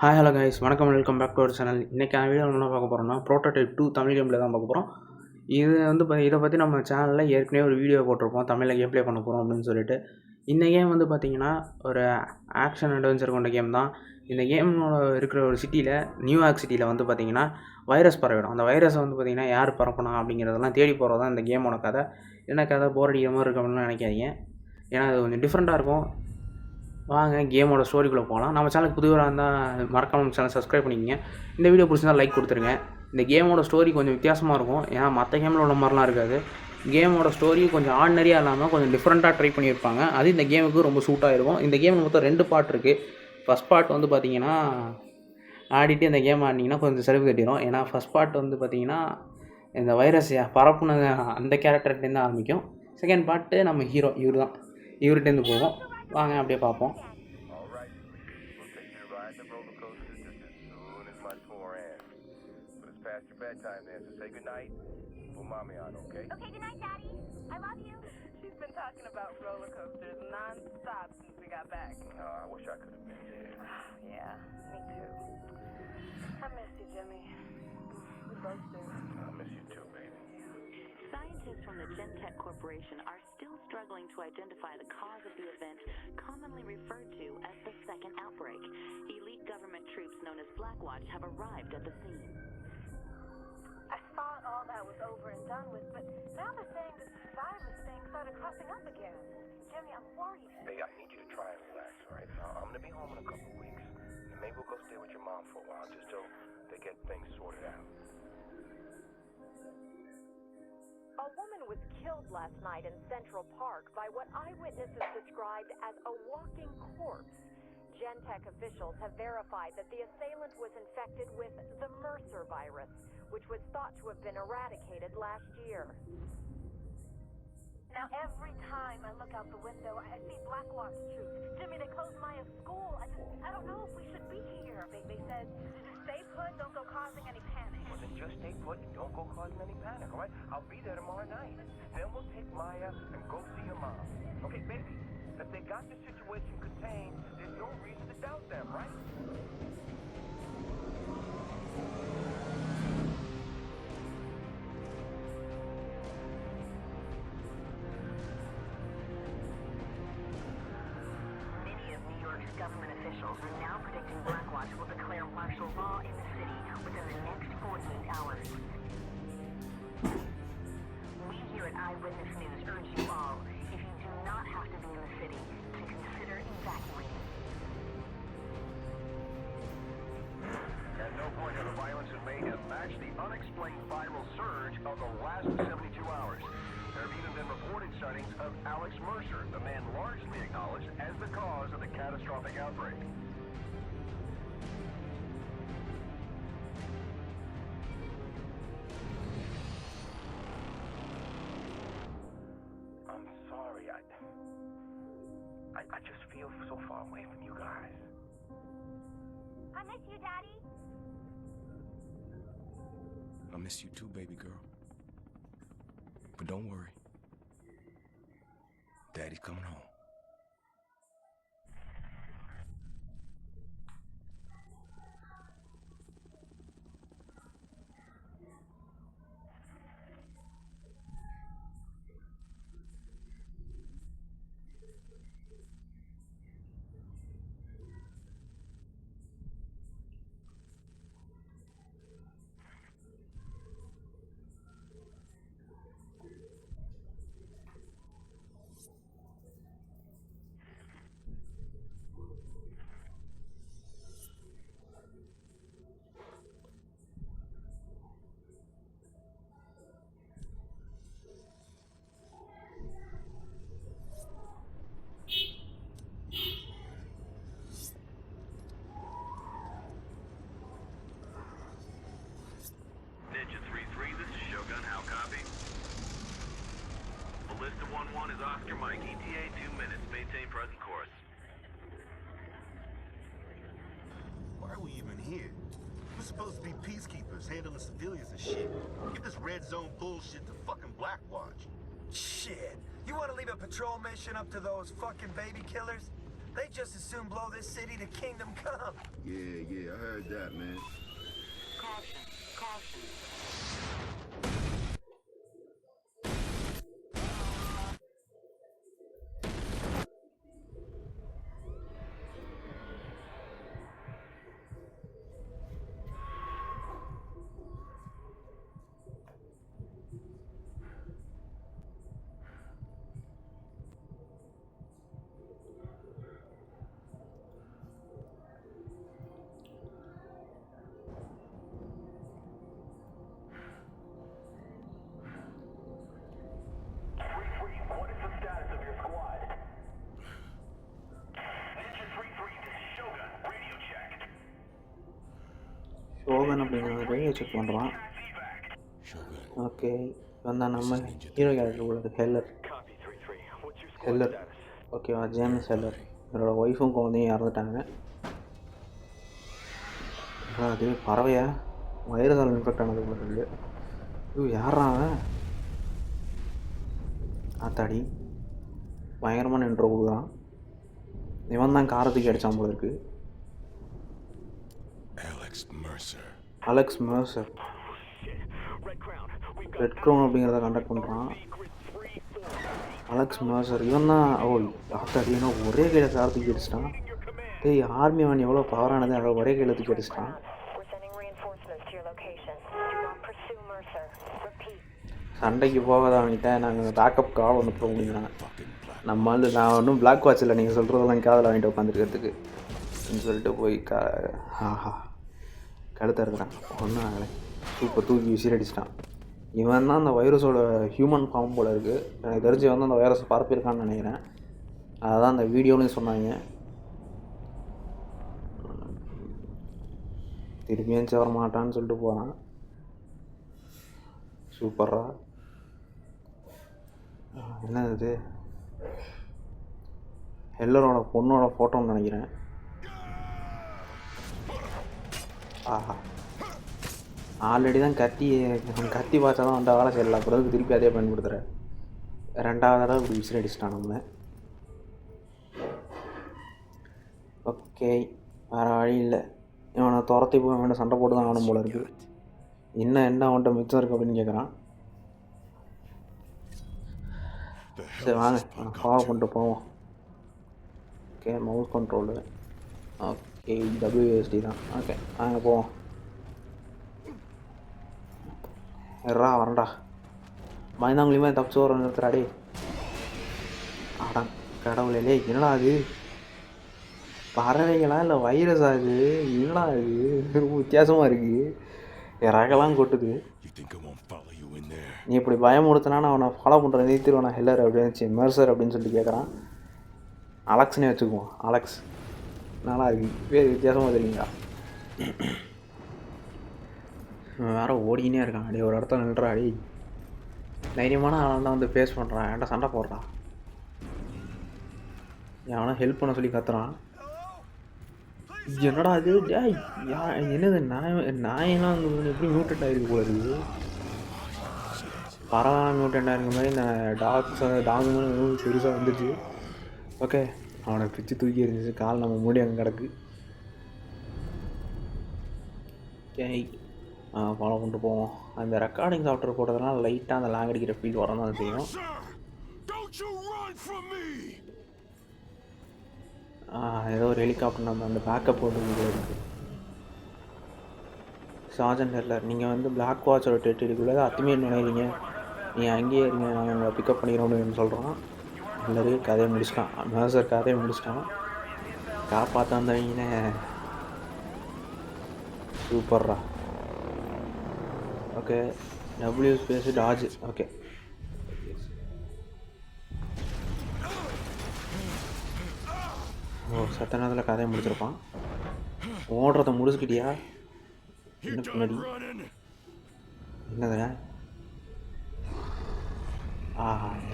Hi hello guys, வணக்கம், welcome back to our channel. இன்றைக்கான video என்ன பார்க்க போகிறோம்னா ப்ரோட்டோடைப் 2 தமிழ் கேம் ப்ளே தான் பார்க்க போகிறோம். இது வந்து இதை பற்றி நம்ம சேனலில் ஏற்கனவே ஒரு வீடியோ போட்டிருப்போம், தமிழில் கேம் ப்ளே பண்ண போகிறோம் அப்படின்னு சொல்லிட்டு. இந்த கேம் வந்து பார்த்திங்கன்னா ஒரு ஆக்ஷன் அட்வென்ச்சர் கொண்ட கேம் தான். இந்த கேமோட இருக்கிற ஒரு சிட்டியில், நியூயார்க் சிட்டியில் வந்து பார்த்திங்கன்னா வைரஸ் பரவிடும். அந்த வைரஸை வந்து பார்த்திங்கன்னா யார் பரப்புனா அப்படிங்கிறதெல்லாம் தேடி போகிறது தான் இந்த கேமோட கதை. என்ன கதை போர் அடிக்கிற மாதிரி இருக்கு அப்படின்னு நினைக்காதீங்க, ஏன்னா அது கொஞ்சம் டிஃப்ரெண்ட்டாக இருக்கும். வாங்க கேமோட ஸ்டோரிக்குள்ளே போகலாம். நம்ம சேனலுக்கு புதுவராக இருந்தால் மறக்காம நம்ம சேனல் சப்ஸ்கிரைப் பண்ணிக்கங்க. இந்த வீடியோ பிடிச்சிருந்தா லைக் கொடுத்துருங்க. இந்த கேமோட ஸ்டோரி கொஞ்சம் வித்தியாசமாக இருக்கும், ஏன்னா மற்ற கேமில் உள்ள மாதிரிலாம் இருக்காது. கேமோட ஸ்டோரி கொஞ்சம் ஆர்டினரியாக இல்லாமல் கொஞ்சம் டிஃப்ரெண்ட்டாக ட்ரை பண்ணியிருப்பாங்க. அது இந்த கேமுக்கு ரொம்ப சூட்டாக இருக்கும். இந்த கேம் மொத்தம் 2 பார்ட் இருக்குது. ஃபஸ்ட் பார்ட் வந்து பார்த்திங்கன்னா ஆடிட்டு இந்த கேம் ஆடினீங்கன்னா கொஞ்சம் செலவு கட்டிடும். ஏன்னா ஃபஸ்ட் பார்ட் வந்து பார்த்திங்கன்னா இந்த வைரஸ் பரப்புன அந்த கேரக்டர்கிட்டேருந்து ஆரம்பிக்கும். செகண்ட் பார்ட்டு நம்ம ஹீரோ இவர் தான், இவர்கிட்டேருந்து போகும். வாங்க அப்படியே பார்ப்போம். Bedtime then, so say goodnight. Put mommy on, okay? Okay, goodnight, Daddy. I love you. She's been talking about roller coasters non-stop since we got back. I wish I could have been there. Yeah, me too. I miss you, Jimmy. We both do. I miss you too, baby. Scientists from the Gentech Corporation are still struggling to identify the cause of the event commonly referred to as the second outbreak. Elite government troops known as Blackwatch have arrived at the scene. I thought all that was over and done with, but now they're saying this virus thing started cropping up again. Jimmy, I'm worried. Hey, I need you to try and relax, all right? I'm going to be home in a couple of weeks. And maybe we'll go stay with your mom for a while, just till they get things sorted out. A woman was killed last night in Central Park by what eyewitnesses described as a walking corpse. Gentech officials have verified that the assailant was infected with the Mercer virus, which was thought to have been eradicated last year. Now, every time I look out the window, I see Blackwatch troops. Jimmy, they closed Maya's school. I don't know if we should be here. They said, stay put, don't go causing any panic. Well, then just stay put and don't go causing any panic, all right? I'll be there tomorrow night. Then we'll take Maya and go see your mom. Okay, baby, if they got the situation contained, there's no reason to doubt them, right? Government officials are now predicting Blackwatch will declare martial law in the city within the next 48 hours. We here at Eyewitness News urge you all, if you do not have to be in the city, to consider evacuating. At no point have the violence in May have matched the unexplained viral surge of the last 72 hours. There have even been reported sightings of Alex Mercer, the man largely acknowledged as the cause of the catastrophic outbreak. I'm sorry. I just feel so far away from you guys. I miss you, Daddy. I miss you too, baby girl. But don't worry. Daddy's coming home. Ninja 3-3, this is Shogun. How copy? Ballista 1-1 is Oscar Mike. ETA 2 minutes. Maintain present course. Why are we even here? We're supposed to be peacekeepers, handling civilians and shit. Give this red zone bullshit to fucking Blackwatch. Shit. You want to leave a patrol mission up to those fucking baby killers? They just as soon blow this city to Kingdom Come. Yeah, I heard that, man. Caution, caution. What is the status of your squad? Ninja 3-3, this is Shogun. Radio check. Shogan அப்படிங்கிற radio check பண்ணுறான். Okay இவன் தான் நம்ம hero character உள்ளது Heller. Heller ஓகேவா, James Heller. இவரோட ஒய்ஃபும் குழந்தையும் இறந்துட்டாங்க. அது பறவையா வைரஸால் இன்ஃபெக்ட் ஆனது இருக்குது. யாரா அவன்? ஆத்தாடி பயங்கரமான இன்ட்ரோ கொடுக்குறான். இவன் தான் காரத்துக்கு அடித்தான் போல இருக்கு. அலெக்ஸ் மர்சர் ரெட் க்ரௌன் அப்படிங்கிறத கண்டக்ட் பண்ணுறான். அலெக்ஸ் மர்சர் இவன் தான். ஆத்தாடினா ஒரே கையில் காரத்துக்கு அடிச்சிட்டான். ஆர்மி அவன் எவ்வளோ பவரானது, அதை ஒரே கையில் தூக்கி அடிச்சிட்டான். சண்டைக்கு போகாத அவன்கிட்ட நாங்கள் பேக்கப் கால் அனுப்ப முடியுங்கிறாங்க. நம்ம வந்து நான் ஒன்றும் பிளாக் வாட்ச் இல்லை, நீங்கள் சொல்கிறதெல்லாம் காதில் வாங்கிட்டு உட்காந்துருக்கிறதுக்கு அப்படின்னு சொல்லிட்டு போய் கழுத்த இருக்கிறான். ஒன்றும் ஆகலை. சூப்பர் தூக்கி விசிறடிச்சிட்டான். இவன் தான் அந்த வைரஸோட ஹியூமன் ஃபார்ம் போல் இருக்குது. எனக்கு தெரிஞ்சு வந்து அந்த வைரஸை பரப்பியிருக்கான்னு நினைக்கிறேன். அதுதான் அந்த வீடியோன்னு சொன்னாங்க. திரும்பியும் சேர மாட்டான்னு சொல்லிட்டு போகிறான். சூப்பரா. என்ன இது? ஹெல்லரோட பொண்ணோட ஃபோட்டோன்னு நினைக்கிறேன். ஆஹா, ஆல்ரெடி தான் கத்தி பார்த்தா தான் அந்த வேலை செய்யலாம். அப்புறம் திருப்பி அதே பயன்படுத்துகிறேன். ரெண்டாவது தடவை இப்படி விசில் அடிச்சிட்டான் நம்மளை. ஓகே, வேறு வழி இல்லை. இவனை துரத்தி போய் அவன்கிட்ட சண்டை போட்டு தான் ஆகணும் போல இருக்குது. என்ன அவன்கிட்ட மிச்சம் இருக்குது அப்படின்னு கேட்குறான். சரி வாங்க ஃபாலோ பண்ணிட்டு போவோம். Okay, mouse control. Okay, WSD தான். ஓகே வாங்க போவோம். வரண்டா மனிதவங்களையுமே தப்பிச்சு வர நிறுத்துறாடே. ஆடாம் கடவுளே, என்னடா அது? பறவைகளா இல்லை வைரஸா? அது என்னடா இது? ரொம்ப வித்தியாசமாக இருக்குது. ரகலாம் கொட்டுது. நீ இப்படி பயமுடுத்தினா நான் அவனை ஃபாலோ பண்ணுறேன், நிறுத்திடுவானா ஹெல்லர் அப்படின்னு மெர்சர் அப்படின்னு சொல்லிட்டு கேட்குறான். அலெக்ஸ்னே வச்சுக்குவோம். அலெக்ஸ் நல்லா இருக்கு, பேர் வித்தியாசமாக தெரியுங்களா? வேறு ஓடிக்கினே இருக்கான். அடி ஒரு இடத்துல நின்றா. அடி தைரியமான ஆளாக தான் வந்து ஃபேஸ் பண்ணுறான். என்கிட்ட சண்டை போடுறான். எவனா ஹெல்ப் பண்ண சொல்லி கத்துறான். என்னடா அது? என்னது நாயெல்லாம் எப்படி மியூட்டட் ஆகிருக்கு போல இருக்குது. பரவாயில்ல மியூட்டட் ஆகிருக்க மாதிரி இந்த டாக் மாதிரி பெருசாக வந்துச்சு. ஓகே, அவனை பிச்சு தூக்கி இருந்துச்சு. கால் நம்ம மூடி அங்கே கிடக்கு. ஓகே ஃபாலோ பண்ணிட்டு போவோம். அந்த ரெக்கார்டிங் சாஃப்ட்வேர் போட்டதுனால லைட்டாக அந்த லாங் அடிக்கிற ஃபீல் வர தான் செய்யும். ஏதோ ஒரு ஹெலிகாப்டர் நம்ம அந்த பேக்கப் போட்டு இருக்குது. சார்ஜன்ட் ஹெல்லர், நீங்கள் வந்து பிளாக் வாட்சோட டெரிட்டரிக்குள்ளே அத்துமே நினைக்கிறீங்க, நீங்கள் அங்கேயே இருங்க, நாங்கள் உங்களை பிக்கப் பண்ணிக்கிறோம் அப்படின்னு சொல்கிறோம். எல்லாரையும் கதையை முடிச்சிட்டான். மேசர் கதையை முடிச்சிட்டான். காப்பாற்ற வந்தவங்க சூப்பர்ரா. Okay, W space dodge. Okay, சத்த நேரத்தில் கதையை முடிச்சிருப்பான். ஓடுறத முடிச்சுக்கிட்டியா? என்ன பின்னாடி என்னதுங்க?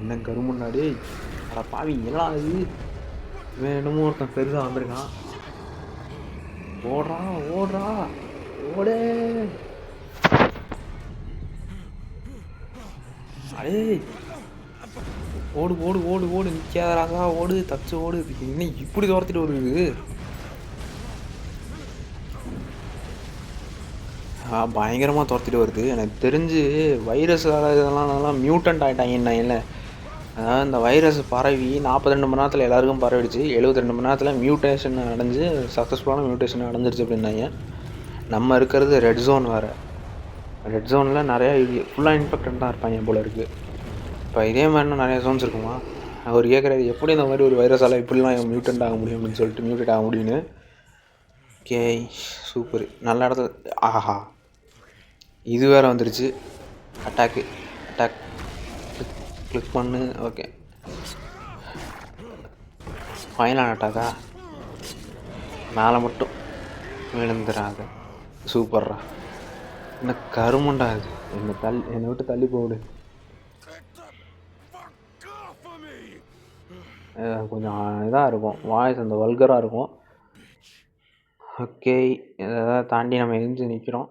என்ன கருமுன்னாடி அட பாவி எல்லாம் அது வேணுமோ ஒருத்தன் பெருசாக வந்திருக்கான். ஓடுறா ஓடே. அடே ஓடு ஓடு ஓடு ஓடு, நிற்காதராசா ஓடு, தச்சு ஓடு. இன்னும் இப்படி துரத்திட்டு வருது. பயங்கரமாக துரத்திட்டு வருது. எனக்கு தெரிஞ்சு வைரஸ் இதெல்லாம் மியூட்டன்ட் ஆகிட்டாங்க இல்லை. அதாவது இந்த வைரஸ் பரவி 42 மணி நேரத்தில் எல்லாருக்கும் பரவிடுச்சு. 72 மணி நேரத்தில் மியூட்டேஷன் அடைஞ்சு சக்ஸஸ்ஃபுல்லான மியூட்டேஷன் அடைஞ்சிருச்சு அப்படின்னாங்க. நம்ம இருக்கிறது ரெட் ஜோன் வேறு. ரெட் ஜோனில் நிறையா ஃபுல்லாக இன்ஃபெக்டட் தான் இருப்பாங்க போல இருக்குது. இப்போ இதே மாதிரினா நிறையா ஜோன்ஸ் இருக்குமா? அவர் கேட்குறாரு எப்படி இந்த மாதிரி ஒரு வைரஸால் இப்படிலாம் மியூட்டன்ட் ஆக முடியும் அப்படின்னு சொல்லிட்டு, மியூட்டேட் ஆக முடியும்னு. ஓகே, சூப்பர், நல்ல இடத்துல. ஆஹா, இது வேறு வந்துருச்சு. அட்டாக் கிளிக் பண்ணு. ஓகே, ஃபைனல் அட்டாக்கா? மேலே மட்டும் விழுந்துடாது. சூப்பர்ரா. என்ன கருமண்டா இது. என்னை விட்டு தள்ளி போடு. கொஞ்சம் இதாக இருக்கும் வாய்ஸ், அந்த வல்கராக இருக்கும். ஓகே, இதை தாண்டி நம்ம எரிஞ்சு நிற்கிறோம்.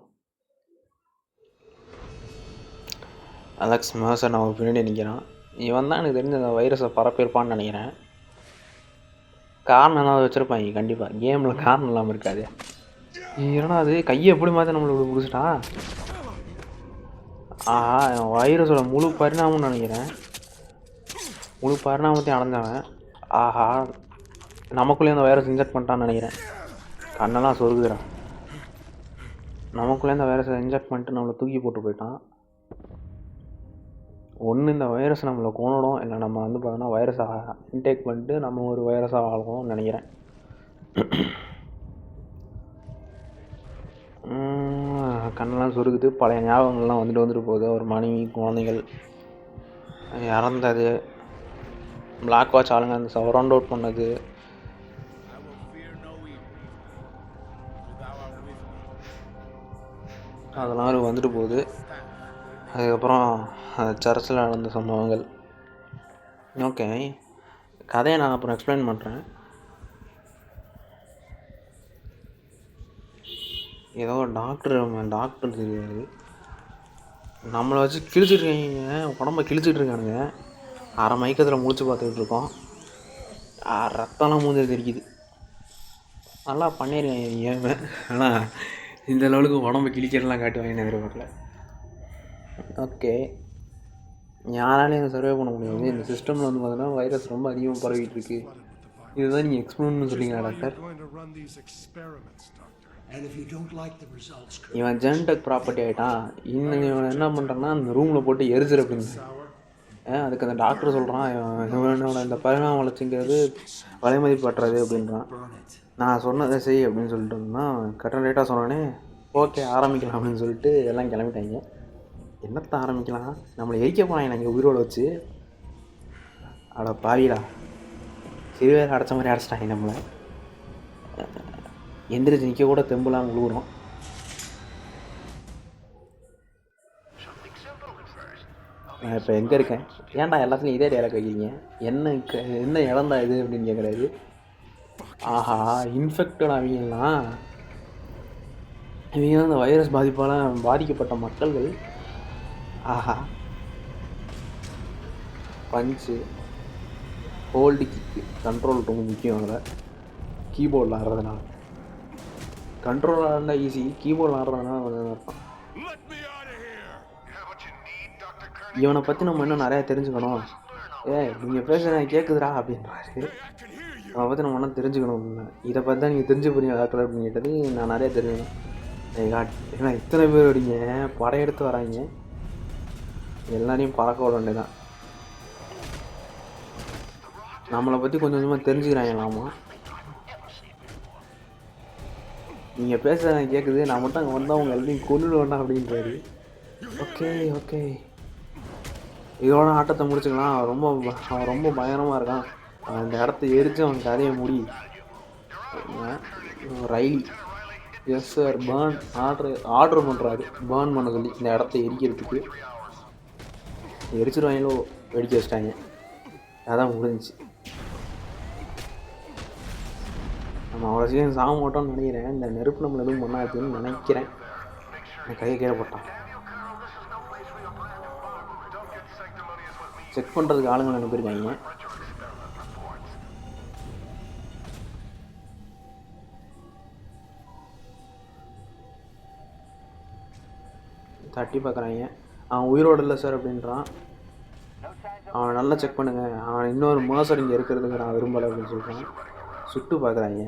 அலெக்ஸ் மர்சர் நம்ம பின்னாடி நிற்கிறான். இவன் தான் எனக்கு தெரிஞ்ச அந்த வைரஸை பரப்பியிருப்பான்னு நினைக்கிறேன். காரணம் ஏதாவது வச்சுருப்பாங்க கண்டிப்பாக. கேமில் காரணம் இல்லாமல் இருக்காது. ஏன்னா அது கையை எப்படி மாதிரி நம்மளுக்கு பிடிச்சிட்டான். வைரஸோட முழு பரிணாமம்னு நினைக்கிறேன். முழு பரிணாமத்தையும் அடைஞ்சவன். ஆஹா, நமக்குள்ளே இந்த வைரஸ் இன்ஜெக்ட் பண்ணிட்டான்னு நினைக்கிறேன். கண்ணெல்லாம் சொருகுதுறான். நமக்குள்ளே இந்த வைரஸை இன்ஜெக்ட் பண்ணிட்டு நம்மளை தூக்கி போட்டு போயிட்டான். ஒன்று இந்த வைரஸ் நம்மளை கொண்டுடும், இல்லை நம்ம வந்து பார்த்தோன்னா வைரஸை இன்டேக் பண்ணிட்டு நம்ம ஒரு வைரஸாக ஆகணும்னு நினைக்கிறேன். கண்ணெல்லாம் சுருக்குது. பழைய ஞாபகங்கள்லாம் வந்துட்டு போகுது. ஒரு மனைவி, குழந்தைகள், இறந்தது, பிளாக் வாட்ச் ஆளுங்க அந்த சரவுண்ட் அவுட் பண்ணது, அதெல்லாம் வந்துட்டு போகுது. அதுக்கப்புறம் சர்ச்சில் நடந்த சம்பவங்கள். ஓகே, கதையை நான் அப்புறம் எக்ஸ்பிளைன் பண்ணுறேன். ஏதோ டாக்டர் தெரியாது, நம்மளை வச்சு கிழிச்சிட்ருக்காங்க, உடம்ப கிழிச்சிட்ருக்கானுங்க. அரை மயக்கத்தில் முடிச்சு பார்த்துக்கிட்டு இருக்கோம். ரத்தம்லாம் மூஞ்சி தெரிக்குது. நல்லா பண்ணியிருக்கேன் ஏன். ஆனால் இந்த லெவலுக்கு உடம்பு கிழிக்கிறதுலாம் காட்டுவாங்கன்னு எதிர்பார்க்கல. ஓகே, யாராலையும் இதை சர்வே பண்ண முடியாது. இந்த சிஸ்டமில் வந்து பார்த்தீங்கன்னா வைரஸ் ரொம்ப அதிகமாக பரவிட்டு இருக்கு. இதுதான் நீங்கள் எக்ஸ்பிளைன் சொல்லிங்களா டாக்டர்? இவன் ஜென்டெக் ப்ராப்பர்ட்டி ஆகிட்டான். இன்னும் இவன் என்ன பண்ணுறான்னா அந்த ரூமில் போட்டு எரிச்சிரு அப்படின்னு. அதுக்கு அந்த டாக்டர் சொல்கிறான், இவனோட இந்த பரிணாம வளர்ச்சிங்கிறது விலை மதிப்பற்றது அப்படின்றான். நான் சொன்னதை செய் அப்படின்னு சொல்லிட்டு இருந்தான். கரெக்டாக ரேட்டாக சொன்னோடனே ஓகே ஆரம்பிக்கலாம் அப்படின்னு சொல்லிட்டு எல்லாம் கிளம்பிட்டாங்க. என்னத்தை ஆரம்பிக்கலாம், நம்மளை எரிக்க போனாங்க நாங்கள் உயிரோடு வச்சு. அட பாவிடா, சிறுவேர் அடைச்ச மாதிரி அடைச்சிட்டாங்க நம்மளை. எந்திரிச்சு நிற்க கூட தெம்புலாம் விழுகுறோம். நான் இப்போ எங்கே இருக்கேன், ஏன்டா எல்லாத்துலையும் இதே டேலாக் வைக்கிறீங்க, என்ன இழந்தா இது அப்படின்னு கேட்குறாரு. ஆஹா, இன்ஃபெக்டட் அவங்கலாம். இவங்க அந்த வைரஸ் பாதிப்பால் பாதிக்கப்பட்ட மக்கள்கள். ஆஹா, பஞ்சு, ஹோல்டு கிக்கு, கண்ட்ரோல் ரொம்ப முக்கியம். அதில் கீபோர்டில் ஆடுறதுனால, கண்ட்ரோல் ஆடுறா ஈஸி, கீபோர்டில் ஆடுறதுனால கொஞ்சம் இருக்கும். இவனை பற்றி நம்ம இன்னும் நிறையா தெரிஞ்சுக்கணும். நீங்கள் பேசுகிறத கேட்குதுடா அப்படின்றாரு. அவனை பற்றி நம்ம இன்னும் தெரிஞ்சுக்கணும் அப்படின்னா, இதை பற்றி தான் நீங்கள் தெரிஞ்சு போறீங்க டாக்டர் அப்படின்னு கேட்டது. நான் நிறையா தெரிஞ்சுக்கணும். ஏன்னா இத்தனை பேர் வரீங்க, படையெடுத்து வராங்க, எல்லாரையும் பறக்க விட வேண்டியதான். நம்மளை பற்றி கொஞ்சம் கொஞ்சமாக தெரிஞ்சுக்கிறாங்களாமா. நீங்கள் பேசுகிறத கேட்குது, நான் மட்டும் அங்கே வந்தால் அவங்க எல்லாத்தையும் கொண்டு வேண்டாம் அப்படின்றாரு. ஓகே ஓகே, இதோட ஆட்டத்தை முடிச்சுக்கலாம். ரொம்ப பயங்கரமாக இருக்கான். அந்த இடத்த எரிச்சு அவன் கதையை முடி. Riley, yes sir, burn order பண்ணுறாரு, பேர்ன் பண்ண சொல்லி இந்த இடத்த எரிக்கிறதுக்கு. எரிச்சிருவாங்களோ, வெடிக்க வச்சிட்டாங்க. அதான் முடிஞ்சிச்சு. நம்ம அவ்வளோ சீக்கிரம் சாக மாட்டோம்னு நினைக்கிறேன். இந்த நெருப்பு நம்மளை எதுவும் பண்ணாதுன்னு நினைக்கிறேன். கையை கீழே போட்டான். செக் பண்ணுறதுக்கு ஆளுங்களை அனுப்பியிருக்காங்க. தட்டி பார்க்குறாங்க. அவன் உயிரோடு இல்லை சார் அப்படின்றான். அவனை நல்லா செக் பண்ணுங்க, அவன் இன்னொரு மோசர் இங்கே இருக்கிறதுக்கு நான் விரும்பலை அப்படின்னு சொல்கிறான். சுட்டு பார்க்குறாங்க.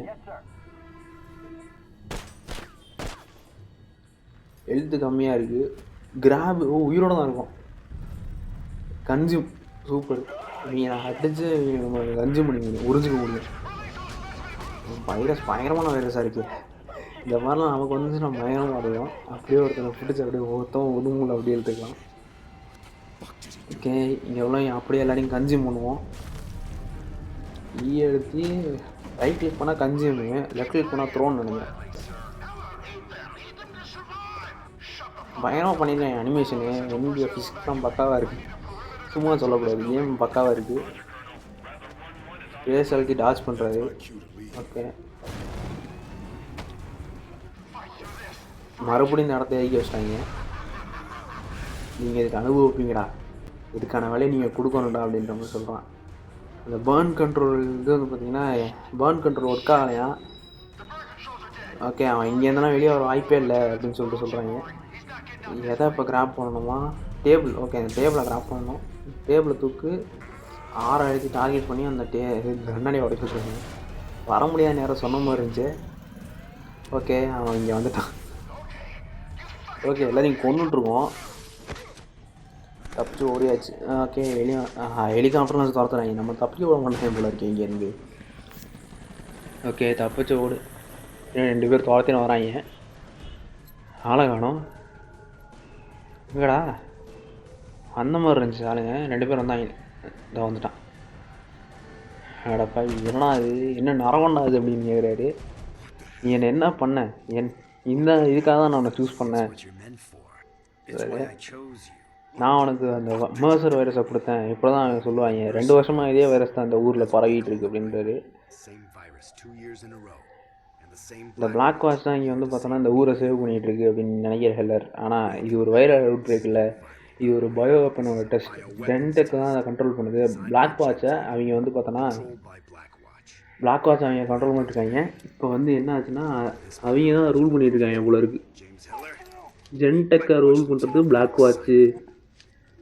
ஹெல்த்து கம்மியாக இருக்குது. கிராப் உயிரோடு தான் இருக்கும். Consume super. நீங்கள் அடித்து கன்சியூம் பண்ணி முடியும், உறிஞ்சிக்க முடியும். வைரஸ் பயங்கரமான வைரஸாக இருக்குது. இந்த மாதிரிலாம் நமக்கு வந்துச்சு நம்ம பயங்கரமாக அடையும். அப்படியே ஒருத்தனை பிடிச்சி அப்படியே ஒருத்தவங்க உடம்புல அப்படியே எடுத்துக்கலாம். ஓகே, இங்கே எவ்வளோ அப்படியே எல்லாரையும் கன்சியூம் பண்ணுவோம். எடுத்து ரைட் கிளிக் பண்ணால் கன்சியூமு, லெஃப்ட் கிளிக் பண்ணால் த்ரோன்னு நினைக்கிறேன். பயங்கரமாக பண்ணியிருக்கேன் அனிமேஷனு. என்னுடைய ஃபிசிக்ஸ்லாம் பக்காவாக இருக்குது, சும்மா சொல்லக்கூடாது. கேம் பக்காவாக இருக்குது. பேஸ் அழுத்தி டாச் பண்ணுறது. ஓகே, மறுபடியும் இந்த இடத்த ஏக்கி வச்சிட்டாங்க. நீங்கள் இதுக்கு அனுபவிப்பீங்கடா, இதுக்கான வேலையை நீங்கள் கொடுக்கணும்டா அப்படின்ற மாதிரி சொல்கிறான். அந்த பேர்ன் கண்ட்ரோல் இது வந்து பார்த்திங்கன்னா பேர்ன் கண்ட்ரோல் ஒர்க் ஆகலையா. ஓகே, அவன் இங்கேருந்தெல்லாம் வெளியே வர வாய்ப்பே இல்லை அப்படின்னு சொல்லிட்டு சொல்கிறாங்க. எதை இப்போ கிராப் பண்ணணுமா? டேபிள். ஓகே, அந்த டேபிளை கிராப் பண்ணணும். டேபிளை தூக்கு 6 அழுத்தி டார்கெட் பண்ணி அந்த கண்ணாடியை உடைக்க சொல்கிறாங்க. வர முடியாத நேரம் சொன்ன மாதிரி இருந்துச்சு. ஓகே, அவன் இங்கே வந்துட்டான். ஓகே, எல்லாத்தையும் கொண்டுட்ருக்கோம். தப்பிச்சு ஓடியாச்சு. ஓகே, ஹெலிகாப்டர்லாம் வச்சு துரத்துறாங்க. நம்ம தப்பிச்சு ஓட மாட்டேன் போல இருக்கேன் இங்கேருந்து. ஓகே, தப்பிச்சு ஓடு. 2 பேர் துரத்தின்னு வராங்க. ஆளை காணோம். எங்கடா அந்த மாதிரி இருந்துச்சு ஆளுங்க. 2 பேர் வந்தாங்க. இதை வந்துட்டான். அடப்பா, என்னடா அது, என்ன நரவண்டா அது அப்படின்னு கேட்குறாரு. நீ என்ன பண்ண? இந்த இதுக்காக தான் நான் உன்னை சூஸ் பண்ணேன். நான் உனக்கு அந்த மர்சர் வைரஸை கொடுத்தேன். இப்போ தான் சொல்லுவாங்க 2 வருஷமாக இதே வைரஸ் தான் இந்த ஊரில் பரவிட்டு இருக்கு அப்படின்றாரு. இந்த பிளாக் வாட்ச் தான் இங்கே வந்து பார்த்தோன்னா இந்த ஊரை சேவ் பண்ணிகிட்டு இருக்கு அப்படின்னு நினைக்கிற ஹெல்லர். ஆனால் இது ஒரு வைரல் அவுட் பிரேக் இல்லை, இது ஒரு பயோ வெப்பனோட டெஸ்ட். ஜென்டெக் தான் அதை கண்ட்ரோல் பண்ணுது. பிளாக் வாட்சை அவங்க வந்து பார்த்தோன்னா பிளாக் வாட்ச் அவங்க கண்ட்ரோல் பண்ணிட்டுருக்காங்க. இப்போ வந்து என்ன ஆச்சுன்னா அவங்க தான் ரூல் பண்ணிட்டு இருக்காங்க போல இருக்குது. ஜென்டெக்கை ரூல் பண்ணுறது பிளாக் வாட்ச்சு.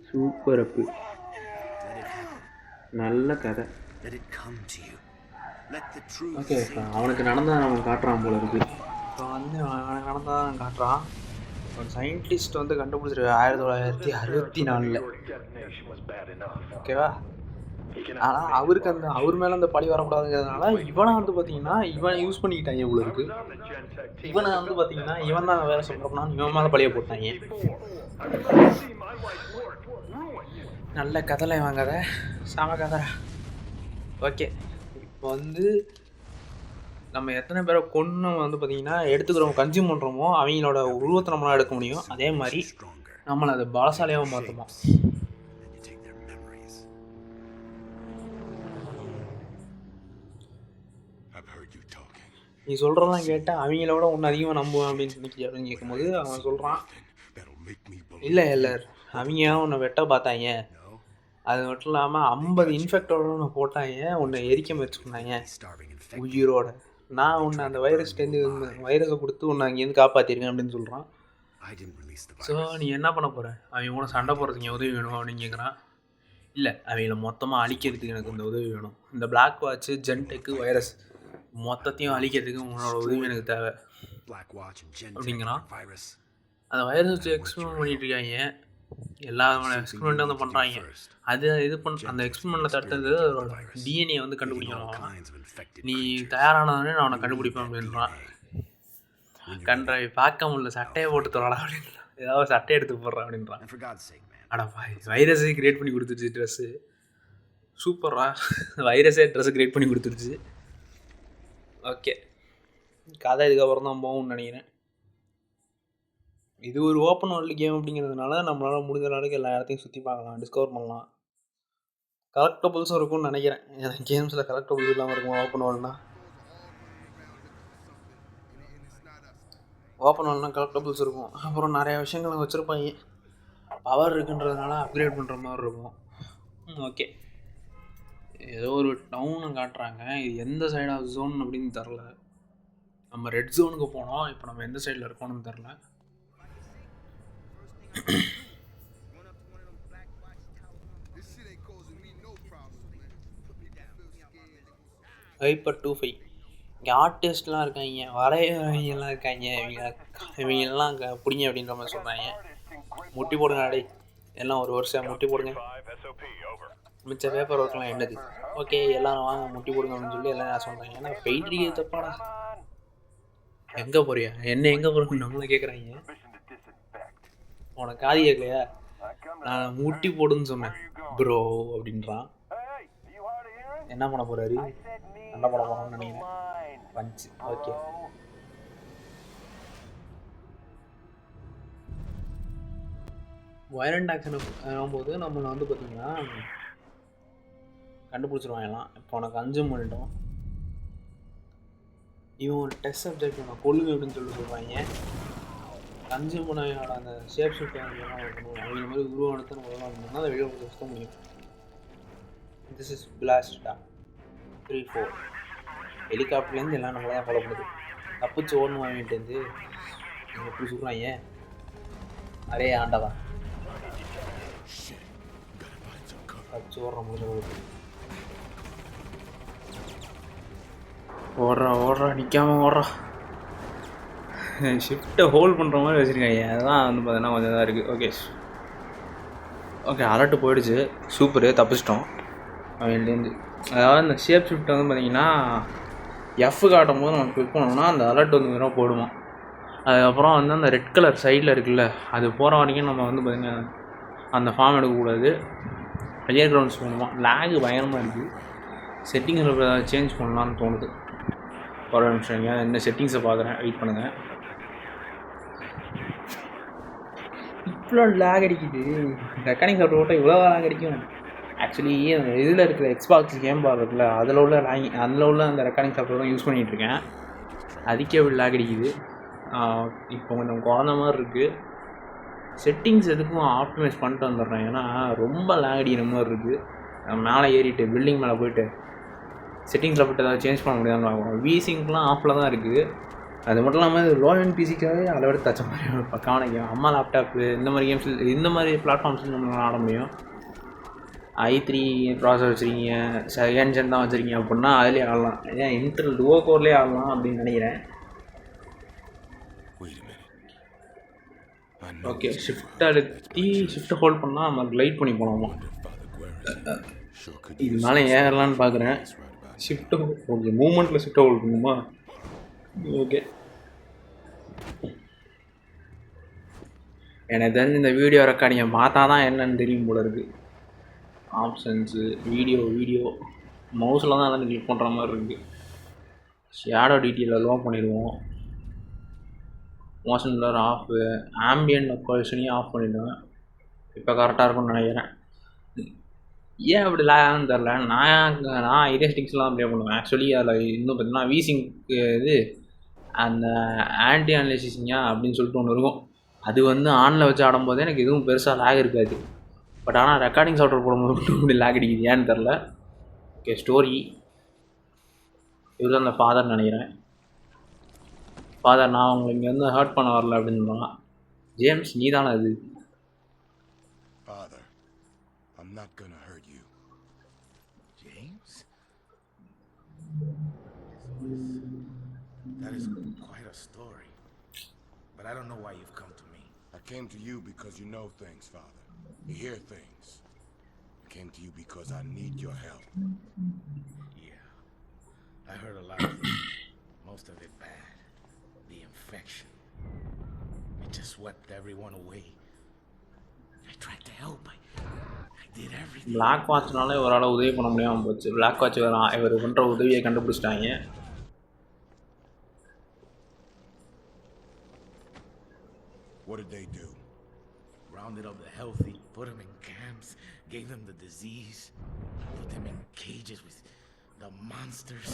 சூப்பர் அப்பு, நல்ல கதை. ஓகே, இப்போ அவனுக்கு நடந்தால் அவன் காட்டுறான் போல இருக்குது. இப்போ வந்து அவனுக்கு நடந்தால் காட்டுறான். ஒரு சயின்டிஸ்ட் வந்து கண்டுபிடிச்சிருக்கு 1964. ஓகேவா? ஆனால் அவருக்கு அவர் மேலே அந்த பழி வரக்கூடாதுங்கிறதுனால இவனை வந்து பார்த்தீங்கன்னா இவனை யூஸ் பண்ணிக்கிட்டாங்க இவ்வளோ இருக்கு. இவனை வந்து பார்த்தீங்கன்னா இவன் தான் வேலை சொல்கிறப்பனா இவன் மேலே பழியை போட்டாங்க. நல்ல கதைல இவன் கதை, செம கதை. ஓகே, இப்போ வந்து நம்ம எத்தனை பேரை கொன்று வந்து பார்த்திங்கன்னா எடுத்துக்கிறோம் கன்சியூம் பண்ணுறோமோ அவங்களோட உருவத்தை நம்மளால் எடுக்க முடியும். அதே மாதிரி நம்மளை அதை பலசாலியாக மாற்றுமா. நீ சொல்கிறதெல்லாம் கேட்டால் அவங்களோட ஒன்று அதிகமாக நம்புவேன் அப்படின்னு கேட்கும்போது அவன் சொல்கிறான், இல்லை எல்லார் அவங்க உன்னை வெட்ட பார்த்தாங்க, அது மட்டும் இல்லாமல் 50 இன்ஃபெக்டோட ஒன்று போட்டாங்க, உன்னை எரிக்க முயற்சி பண்ணாங்க உயிரோட. நான் உன்னை அந்த வைரஸ்லேருந்து வைரஸை கொடுத்து உன்னை அங்கேருந்து காப்பாற்றிருக்கேன் அப்படின்னு சொல்கிறான். ஸோ நீ என்ன பண்ண போகிற? அவங்க கூட சண்டை போடுறதுக்கு உதவி வேணும் அப்படின்னு கேட்குறான். இல்லை, அவங்கள மொத்தமாக அழிக்கிறதுக்கு எனக்கு இந்த உதவி வேணும். இந்த பிளாக் வாட்ச்சு, ஜென்டெக்கு, வைரஸ் மொத்தத்தையும் அழிக்கிறதுக்கு உன்னோட உதவி எனக்கு தேவை அப்படிங்கிறான். அந்த வைரஸ் வச்சு எக்ஸ்பெரிமெண்ட் பண்ணிட்டு இருக்காங்க. எல்லா எக்ஸ்பெரிமெண்ட்டும் வந்து பண்ணுறாங்க. அது இது அந்த எக்ஸ்பெரிமெண்ட்டில் தடுத்தது அதோட டிஎன்ஏ வந்து கண்டுபிடிக்கணும். நீ தயாரானதுன்னு நான் அவனை கண்டுபிடிப்பேன் அப்படின்றான். கன்றாவி பார்க்க முடியல, சட்டையை போட்டு தொடடா அப்படின்றான். ஏதாவது சட்டையை எடுத்து போடுறான் அப்படின்றான். அடா வைரஸே கிரியேட் பண்ணி கொடுத்துருச்சு ட்ரெஸ்ஸு. சூப்பரா, வைரஸே ட்ரெஸ்ஸு கிரியேட் பண்ணி கொடுத்துருச்சு. ஓகே, கதை இதுக்கப்புறம் தான் போகும்னு நினைக்கிறேன். இது ஒரு ஓப்பன் வேர்ல்டு கேம் அப்படிங்கிறதுனால நம்மளால் முடிஞ்ச அளவுக்கு எல்லா இடத்தையும் சுற்றி பார்க்கலாம், டிஸ்கவர் பண்ணலாம். கலெக்டபுள்ஸும் இருக்கும்னு நினைக்கிறேன். எனக்கு கேம்ஸில் கலெக்டபுள்ஸ் இல்லாமல் இருக்கும் ஓப்பன் வேர்ல்டுனா. ஓப்பன் வேர்ல்டுனா கலெக்டபுள்ஸ் இருக்கும். அப்புறம் நிறையா விஷயங்கள் வச்சுருப்பாங்க. பவர் இருக்குன்றதுனால அப்கிரேட் பண்ணுற மாதிரி இருக்கும். ஓகே, ஏதோ ஒரு டவுனை காட்டுறாங்க. இது எந்த சைட் ஆஃப் ஜோன் அப்படின்னு தெரில. நம்ம ரெட் ஜோனுக்கு போனோம். இப்போ நம்ம எந்த சைடில் இருக்கோம்னு தெரில. ஹைப்பர் 25 இங்கே ஆர்டிஸ்ட்லாம் இருக்காங்க, வரையறவங்கலாம் இருக்காங்க. இவங்கெல்லாம் பிடிங்க அப்படின்ற மாதிரி சொல்கிறாங்க. முட்டி போடுங்க அடே, எல்லாம் ஒரு வருஷம் முட்டி போடுங்க. மிச்ச பேப்பர் ஒர்க்லாம் என்னது? ஓகே, எல்லோரும் வாங்க முட்டி போடுங்க அப்படின்னு சொல்லி எல்லாம் நான் சொல்கிறேன். ஏன்னா பெயிண்ட் அடிக்கிறது தப்பாடா. எங்கே போறியா? என்ன எங்கே போகிறோம்னு நம்மளை கேட்குறாங்க. உனக்கு காது கேட்கலையா? நான் முட்டி போடுன்னு சொன்னேன் ப்ரோ அப்படின்றான். என்ன பண்ண போகிறாரு? என்ன பண்ண போகிறோம்னு நினைக்கிறேன். பஞ்சு. ஓகே, வயலண்ட் ஆக்ஷன் ஆகும்போது நம்மளை வந்து பார்த்திங்கன்னா கண்டுபிடிச்சிருவாங்கலாம். இப்போ உனக்கு 5 பண்ணிட்டோம். இவன் ஒரு டெஸ்ட் சப்ஜெக்ட் உனக்கு கொள்ளுங்க அப்படின்னு சொல்லுவாங்க. 5 முனையோட அந்த ஷேப் ஷிஃப்ட் இருக்கணும். அவங்க மாதிரி உருவானத்தை நம்ம உருவாக்கணும்னா அதை வெளியே சுத்த முடியும். திஸ் இஸ் பிளாஸ்டா 3-4 ஹெலிகாப்டர்லேருந்து எல்லாம் நம்மளை தான் ஃபாலோ பண்ணுது. தப்பிச்சு ஓடணும் வாங்கிட்டு எப்படி சொல்கிறாங்க. அரே ஆண்டவா, தப்பிச்சு ஓடுற முடிஞ்ச ஓடுறா நிற்காமல் ஓடுறா. ஷிஃப்ட்டை ஹோல்ட் பண்ணுற மாதிரி வச்சுருக்காங்க. அதுதான் வந்து பார்த்தீங்கன்னா கொஞ்சம் தான் இருக்குது. ஓகே அலர்ட்டு போயிடுச்சு. சூப்பரு, தப்பிச்சிட்டோம் அவன்லேருந்து. அதாவது இந்த ஷேப் ஷிஃப்ட்டை வந்து பார்த்திங்கன்னா எஃப் காட்டும் போது நம்ம கிளிக் பண்ணோம்னா அந்த அலர்ட் வந்து வெறும் போடுமா. அதுக்கப்புறம் வந்து அந்த ரெட் கலர் சைடில் இருக்குல்ல, அது போகிற வரைக்கும் நம்ம வந்து பார்த்திங்கன்னா அந்த ஃபார்ம் எடுக்கக்கூடாது. பிளேயர் கிரவுண்ட்ஸ் போகணுமா. லேகு பயங்கரமாக இருக்குது. செட்டிங்ஸில் ஏதாவது சேஞ்ச் பண்ணலான்னு தோணுது. ஒரு நிமிஷம் இந்த செட்டிங்ஸை பார்க்குறேன், வெயிட் பண்ணுங்கள். இவ்வளோ லேக் அடிக்குது. ரெக்கார்டிங் சாஃப்ட்வேர் போட்டால் இவ்வளோ லேக் அடிக்கும். ஆக்சுவலி இதில் இருக்கிற எக்ஸ்பாக்ஸ் கேம் பார் இருக்குல்ல, அதில் உள்ள அந்த ரெக்கார்டிங் சாஃப்ட்வேர் தான் யூஸ் பண்ணிகிட்ருக்கேன். அதுக்கே அப்படி லேக் அடிக்குது. இப்போ கொஞ்சம் குறைந்த மாதிரி இருக்குது. செட்டிங்ஸ் எதுக்கும் ஆப்டிமைஸ் பண்ணிட்டு வந்துடுறேன். ஏன்னா ரொம்ப லேக் அடிக்கிற மாதிரி இருக்குது. மேலே ஏறிட்டு பில்டிங் மேலே போய்ட்டு செட்டிங்ஸில் போய்ட்டு ஏதாவது சேஞ்ச் பண்ண முடியாதுன்னு பார்க்குறோம். விசிங்க்லாம் ஆஃபில் தான் இருக்குது. அது மட்டும் இல்லாமல் லோ அண்ட் பிசிக்காகவே அதை விட தச்ச மாதிரி பக்கான கேம். அம்மா லேப்டாப்பு இந்த மாதிரி கேம்ஸ், இந்த மாதிரி பிளாட்ஃபார்ம்ஸில் நம்ம ஆட முடியும். i3 ப்ராசஸர் வச்சுருக்கீங்க, செகண்ட் ஜென் தான் வச்சுருக்கீங்க அப்படின்னா அதிலே ஆடலாம். ஏன் இன்டெல் டுவோ கோர்லேயே ஆடலாம் அப்படின்னு நினைக்கிறேன். ஓகே, ஷிஃப்ட் அழுத்தி ஷிஃப்ட்டை ஹோல்ட் பண்ணால் நம்ம க்ளைட் பண்ணி போகலாமா. இது மேலே ஏறலான்னு பார்க்குறேன். ஷிஃப்ட்டு ஓகே, மூமெண்ட்டில் ஷிஃப்ட்டை ஹோல்ட் பண்ணுமா. ஓகே, எனக்கு தெரிஞ்சு இந்த வீடியோ ரெக்கார்டிங்கை பார்த்தா தான் என்னென்னு தெரியும் போல இருக்குது. ஆப்ஷன்ஸு வீடியோ மவுஸில் தான் எல்லாம் கிளிக் பண்ணுற மாதிரி இருக்குது. ஷேடோ டீட்டெயிலில் லோ பண்ணிடுவோம். மோஷன் பிளர் ஆஃபு, ஆம்பியன்ட் பொசிஷனையும் ஆஃப் பண்ணிவிடுவேன். இப்போ கரெக்டாக இருக்கும்னு நினைக்கிறேன். ஏன் அப்படி லேன்னு தெரில. நான் இதே ஸ்டிக்ஸ்லாம் ப்ளே பண்ணுவேன். ஆக்சுவலி அதில் இன்னும் பார்த்தீங்கன்னா வீசிங்க்கு இது அந்த ஆன்டி அனலைசிஸிங்க அப்படின்னு சொல்லிட்டு ஒன்று இருக்கும். அது வந்து ஆனில் வச்சு ஆடும்போதே எனக்கு எதுவும் பெருசாக லேக் இருக்காது. பட் ஆனால் ரெக்கார்டிங் சாஃப்ட்வேர் போடும்போது மட்டும் இப்படி லேக் அடிக்குது, ஏன்னு தெரில. ஓகே, ஸ்டோரி இவர் தான் அந்த ஃபாதர் நினைக்கிறேன். ஃபாதர், நான் உங்களை இங்கே வந்து ஹர்ட் பண்ண வரல அப்படின்னு சொன்னாங்க. ஜேம்ஸ், நீ தானே அது? Father, I'm not gonna hurt you. James? That is quite a story. But I don't know why you've come to me. I came to you because you know things, Father. You hear things. I came to you because I need your help. Yeah. I heard a lot of it. Most of it bad. The infection. It just swept everyone away. I tried to help. I did everything. Black வாட்ச்னாலே ஒரு ஆளை உதவி பண்ண முடியாமல் போச்சு. Black watch வேறு இவர் பண்ணுற உதவியை கண்டுபிடிச்சிட்டாங்க. What did they do? Rounded up the healthy, put them in camps, gave them the disease, put them in cages with the monsters.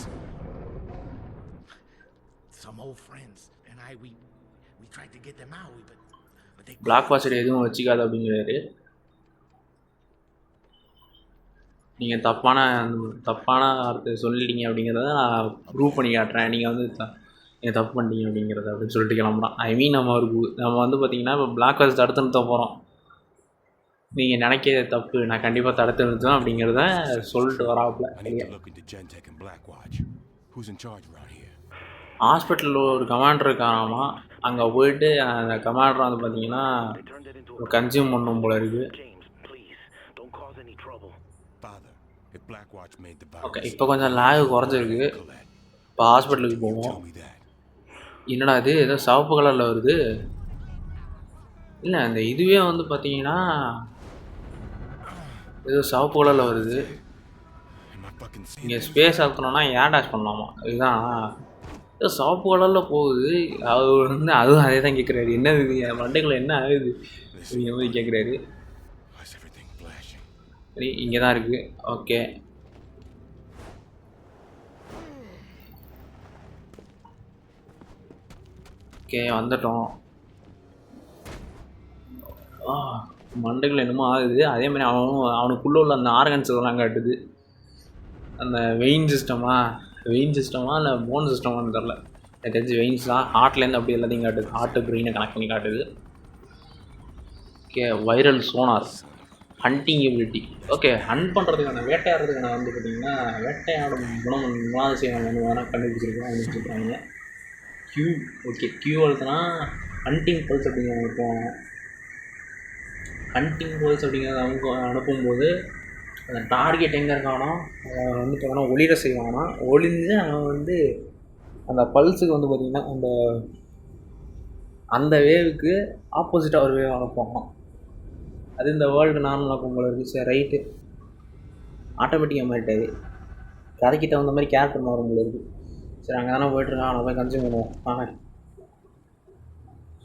Some old friends and we tried to get them out, but they... black watcher எதுவும் வச்சுக்காது அப்படிங்கிறாரு. நீங்கள் தப்பான வார்த்தை சொல்லிட்டீங்க அப்படிங்கிறத நான் prove பண்ணி காட்டுறேன். நீங்கள் வந்து நீங்கள் தப்பு பண்ணிட்டீங்க அப்படிங்கிறத அப்படின்னு சொல்லிட்டு கிளம்புறான். ஐ மீன் நம்ம வந்து பார்த்தீங்கன்னா இப்போ பிளாக் வாட்ச் தடுத்து நிறுத்த போகிறோம். நீங்கள் நினைக்கிறது தப்பு, நான் கண்டிப்பாக தடுத்து நிறுத்துவேன் அப்படிங்கிறத சொல்லிட்டு வராப்புல. ஹாஸ்பிட்டலில் ஒரு கமாண்டர் இருக்காராமா. அங்கே போயிட்டு அந்த கமாண்டர் வந்து பார்த்தீங்கன்னா கன்சியூம் பண்ணும் போல இருக்குது. ஓகே, இப்போ கொஞ்சம் லேக் குறைஞ்சிருக்கு. இப்போ ஹாஸ்பிட்டலுக்கு போவோம். என்னடா இது ஏதோ சிவப்பு கலரில் வருது. இல்லை அந்த இதுவே வந்து பார்த்தீங்கன்னா ஏதோ சிவப்பு கலரில் வருது. இங்கே ஸ்பேஸ் ஆக்கணும்னா ஏர் டேஷ் பண்ணலாமா? இதுதான் ஏதோ சிவப்பு கலரில் போகுது. அவர் வந்து அதுவும் அதே தான் கேட்குறாரு. என்ன இது மண்டைக்குள்ள என்ன ஆகுது அப்படிங்கிற மாதிரி கேட்குறாரு. சரி, இங்கே தான் இருக்குது. ஓகே, ஓகே வந்துட்டோம். மண்டைகள் என்னமோ ஆகுது. அதே மாதிரி அவனுக்குள்ளே உள்ள அந்த ஆர்கன்ஸ் இதெல்லாம் காட்டுது. அந்த வெயின் சிஸ்டமா இல்லை போன் சிஸ்டமானு தெரில. எனக்கு தெரிஞ்சு வெயின்ஸ் தான். ஹார்ட்லேருந்து அப்படி எல்லாத்தையும் காட்டுது. ஹார்ட்டு பிரெயினை கனெக்ட் பண்ணி காட்டுது. Okay, viral sonar, hunting ability. Okay, hunt பண்ணுறதுக்கான வேட்டையாடுறதுக்கான வந்து பார்த்திங்கன்னா வேட்டையாடும் குணாதிசயம் வந்து வேணால் கண்டுபிடிச்சிருக்கோம் அப்படின்னு சொல்கிறாங்க. கியூ. ஓகே, கியூ அழுத்தினா ஹண்டிங் பல்ஸ் அப்படிங்கிற அனுப்புவாங்க. ஹண்டிங் பல்ஸ் அப்படிங்கிறத அவங்க அனுப்பும்போது அந்த டார்கெட் எங்கே இருக்கானோ வந்து பார்த்தோன்னா ஒளிர செய்வானா. ஒளிஞ்சு அவன் வந்து அந்த பல்ஸுக்கு வந்து பார்த்திங்கன்னா அந்த வேவுக்கு ஆப்போசிட்டாக ஒரு வேவ் அனுப்புவான். அது இந்த வேர்ல்டு நார்மலாக போகும்போது இருக்குது. சரி, ரைட்டு, ஆட்டோமேட்டிக்காக மாறிட்டாது. கதைக்கிட்ட வந்த மாதிரி கேரக்டர் மாறும்போது இருக்குது. சரி, அங்கே தானே போய்ட்டுருக்கான், நம்ம போய் கன்சியூம் பண்ணுவோம்.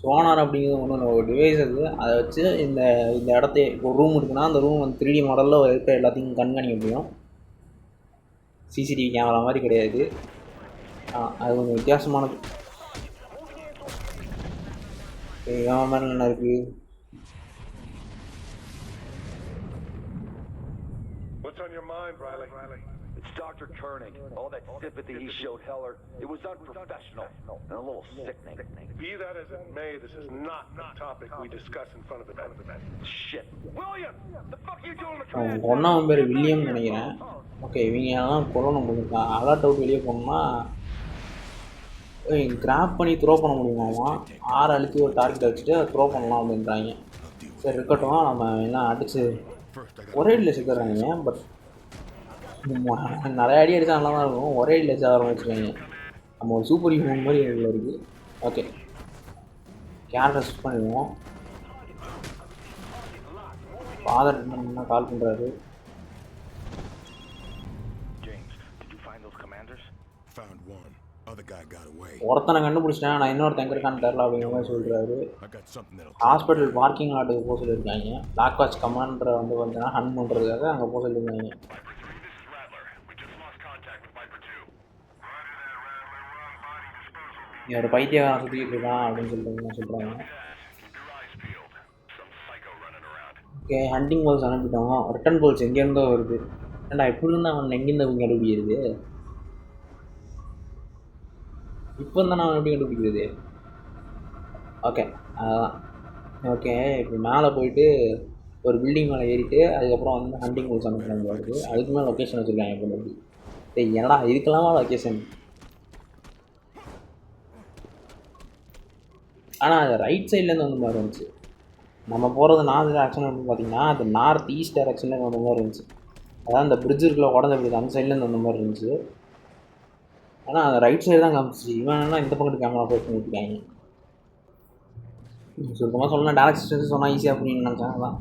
சோனார் அப்படிங்கிறது ஒன்று ஒரு டிவைஸ் அது. அதை வச்சு இந்த இடத்த ஒரு ரூம் இருக்குன்னா அந்த ரூம் வந்து 3D மாடலில் இருக்கிற எல்லாத்தையும் கண்காணிக்க முடியும். சிசிடிவி கேமரா மாதிரி கிடையாது. அது கொஞ்சம் வித்தியாசமானது. மேலே என்ன இருக்குது? What's on your mind, Riley? It's Dr. Koenig. All that sympathy he showed Heller, it was unprofessional and a little sickening. Be that as it may, this is not the topic we discuss in front of the men. Shit. William! The fuck are you doing in the அவன் ஒன்றாம் பேர் William நினைக்கிறேன். Okay, இவங்க எல்லாம் கொல்லணும் போயிருக்கா. Alert out வெளியே போகணும்னா கிராப் பண்ணி த்ரோ பண்ண முடியுமாமா. 6 அழுத்தி ஒரு டார்கெட் வச்சுட்டு த்ரோ பண்ணலாம் அப்படின்றாங்க. சரி, இருக்கட்டும், நம்ம எல்லாம் அடித்து ஒரே இடியில் சேர்க்குறாங்க. பட் நிறைய அடி அடித்தா நல்லா தான் இருக்கும். ஒரே இடியில் சேர ஆரம்பிச்சிருக்காங்க. நம்ம ஒரு சூப்பர் ஹியூமன் மாதிரி இதில் இருக்குது. ஓகே, கேரக்டர் ஸ்விட்ச் பண்ணிடுவோம். ஃபாதர் என்ன கால் பண்ணுறாரு. ஒருத்தனை கண்டுபிடிச்சிட்டேன், நான் இன்னொருத்தன் எங்கே இருக்கான்னு தெரில அப்படிங்கிற மாதிரி சொல்கிறாரு. ஹாஸ்பிட்டல் பார்க்கிங் லாட்டுக்கு போக சொல்லியிருக்காங்க. பிளாக் வாட்ச் கமாண்டரை வந்து பார்த்தீங்கன்னா ஹண்ட் பண்ணுறதுக்காக அங்கே போக சொல்லியிருக்காங்க. ஒரு பைத்தியக்காரன் சுற்றிக்கிட்டு இருக்கான் அப்படின்னு சொல்லிட்டு சொல்கிறாங்க. ஓகே, ஹண்டிங் பால்ஸ் அனுப்பிட்டோம். ரிட்டன் பால்ஸ் எங்கேருந்தோ வருது. ஏன்டா எப்படி இருந்தால் அவன் எங்கேருந்து அவங்க கண்டுபிடிக்கிறது? இப்போ இருந்தால் நான் எப்படி கண்டுபிடிக்கிறது? ஓகே, அதுதான். ஓகே, இப்போ மேலே போயிட்டு ஒரு பில்டிங் மேலே ஏறிட்டு அதுக்கப்புறம் வந்து ஹண்டிங் பால்ஸ் அனுப்பணும் போகிறது. அதுக்கு மேலே லொக்கேஷன் வச்சுருக்காங்க. இப்போ எப்படி என்னடா இதுக்கெல்லாமா லொக்கேஷன்? ஆனால் அது ரைட் சைட்லேருந்து வந்த மாதிரி இருந்துச்சு. நம்ம போகிறது நார்த் டேரக்ஷன் வந்து பார்த்திங்கன்னா அது நார்த் ஈஸ்ட் டேரக்ஷன்லேருந்து வந்த மாதிரி இருந்துச்சு. அதான் அந்த பிரிட்ஜ் இருக்குள்ள உடஞ்ச பிரிட்ஜ் அந்த சைட்லேருந்து வந்த மாதிரி இருந்துச்சு. ஆனால் அந்த ரைட் சைடு தான் காமிச்சிச்சு. இவன் இந்த பக்கத்து கேமரா போய் பண்ணியிருக்காங்க. சுத்தமாக சொல்லணும், டேரக்ஷன் சொன்னால் ஈஸியாக அப்படின்னு நினச்சாங்க. தான்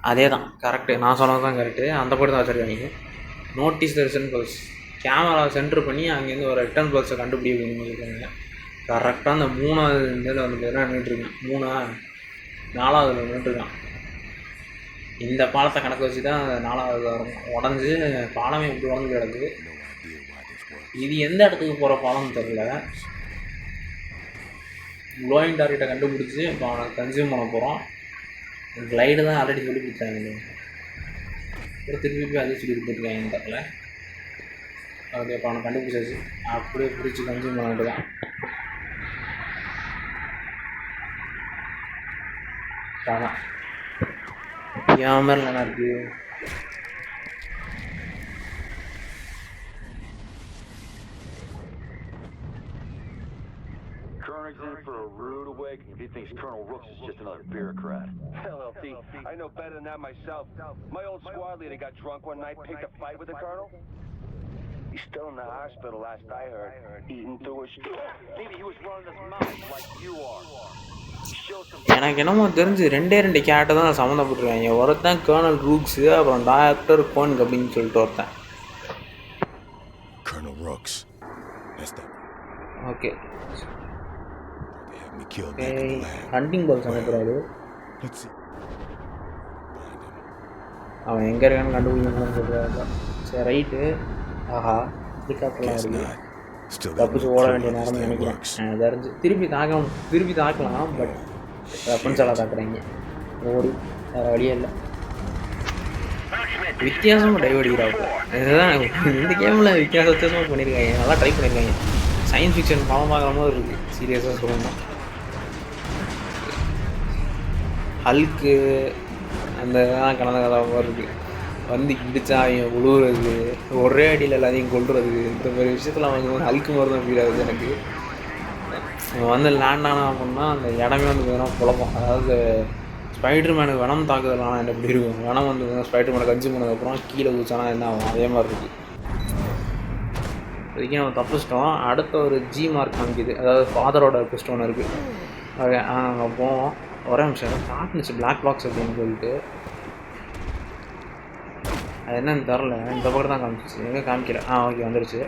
அதே தான் கரெக்டு, நான் சொன்னது தான் கரெக்டு. அந்த பக்கம் தான் வச்சுருக்காங்க. நோட்டீஸ் த ரிட்டர்ன் பல்ஸ். கேமரா சென்டர் பண்ணி அங்கேருந்து ஒரு ரிட்டர்ன் பல்ஸை கண்டுபிடி அப்படின்னு சொல்லியிருக்காங்க. கரெக்டாக அந்த 3வது இதில் வந்து பார்த்தீங்கன்னா நின்றுட்டுருக்கேன். 4வது நின்றுட்டுருக்கான். இந்த பாலத்தை கணக்கு வச்சு தான் 4வது வரும். உடஞ்சி பாலமே இப்படி உடஞ்சி கிடக்கு. இது எந்த இடத்துக்கு போகிற பாலம்னு தெரில. க்ளோயிங் டார்கெட்டை கண்டுபிடிச்சி இப்போ அவனை கன்சியூம் பண்ண போகிறோம். கிளைடு தான் ஆல்ரெடி சொல்லி கொடுத்தாங்க. திருப்பி அதே சொல்லிட்டு போட்டுருக்காங்க இந்த தட்டில். அப்படியே அப்போ அவனை கண்டுபிடிச்சாச்சு. அப்படியே பிடிச்சி கன்சியூம் பண்ணிட்டு தான் அதான் என் மாதிரி நல்லா இருக்குது. Colonel's in for a rude awakening if he thinks Colonel Rooks is just another bureaucrat. Hell, LT, I know better than that myself. My old squad leader got drunk one night, picked a fight with the colonel. He's still in the hospital last I heard, eating through his stool. Maybe he was running his mouth like you are. எனக்கு என்னமோ தெரிஞ்சு 2 character தான் சம்மந்தப்பட்டிருக்காங்க. ஒருத்தன் kernel ரூக்ஸு, அப்புறம் doctor கோன்க் அப்படின்னு சொல்லிட்டு ஒருத்தன். Colonel Rooks. That's that. Okay They have me killed back in the lab. Hunting balls அனுப்புறாரு. Let's see. Find him. அவன் எங்கே இருக்கான்னு கண்டுபிடிக்கணும்னு சொல்கிறாரு. சரி ரைட்டு. ஆஹா ஹெலிகாப்டர்லாம் Guess இருக்குது. not. Still got தப்பிச்சு no ஓட clue வேண்டிய how this நேரம்னு thing நினைக்கிறேன். works. தெரிஞ்சு திருப்பி தாக்கலாம். பட் வெப்பன்ஸ் எல்லாம் தாக்குறாங்க. ஓடி வேறு வழியே இல்லை. வித்தியாசமாக டைவடிக்கிறாங்க. இதுதான் இந்த கேமில் வித்தியாசமாக பண்ணியிருக்காங்க. நல்லா ட்ரை பண்ணியிருக்காங்க. சயின்ஸ் ஃபிக்ஷன் படம் பார்க்குற மாதிரி இருக்குது. சீரியஸாக சொல்லணும். ஹல்க்கு அந்த இதெல்லாம் கலந்த கதை மாதிரி இருக்குது. வந்து இடிச்சா அவன் உழுவுறது, ஒரே அடியில் எல்லாத்தையும் கொள்வது, இந்த மாதிரி விஷயத்தில் அவன் ஹல்க்கு மாதிரி தான் ஃபீல் ஆகுது எனக்கு. அவன் வந்து லேண்ட் ஆனா அப்படின்னா அந்த இடமே வந்து பார்த்தீங்கன்னா குழப்பம். அதாவது ஸ்பைடர் மேனுக்கு வெனம் தாக்குதலானா என்ன எப்படி இருக்கும், வெனம் வந்து ஸ்பைடர் மேனை கன்சியூம் பண்ணதுக்கப்புறம் கீழே குதிச்சானா என்ன ஆகும், அதே மாதிரி இருக்குது. இதுக்கே நம்ம தப்பிச்சிட்டோம். அடுத்த ஒரு ஜி மார்க் காமிக்குது, அதாவது ஃபாதரோட பிஸ்ட் ஒன்று இருக்குது. ஓகே அங்கே போவோம். ஒரே நிமிஷம் காட்டுனுச்சு பிளாக் பாக்ஸ் அப்படின்னு சொல்லிட்டு. அது என்னன்னு தெரில, இந்த பக்கம் தான் காமிச்சிச்சு, எங்கே காமிக்கிறேன். ஓகே வந்துருச்சு.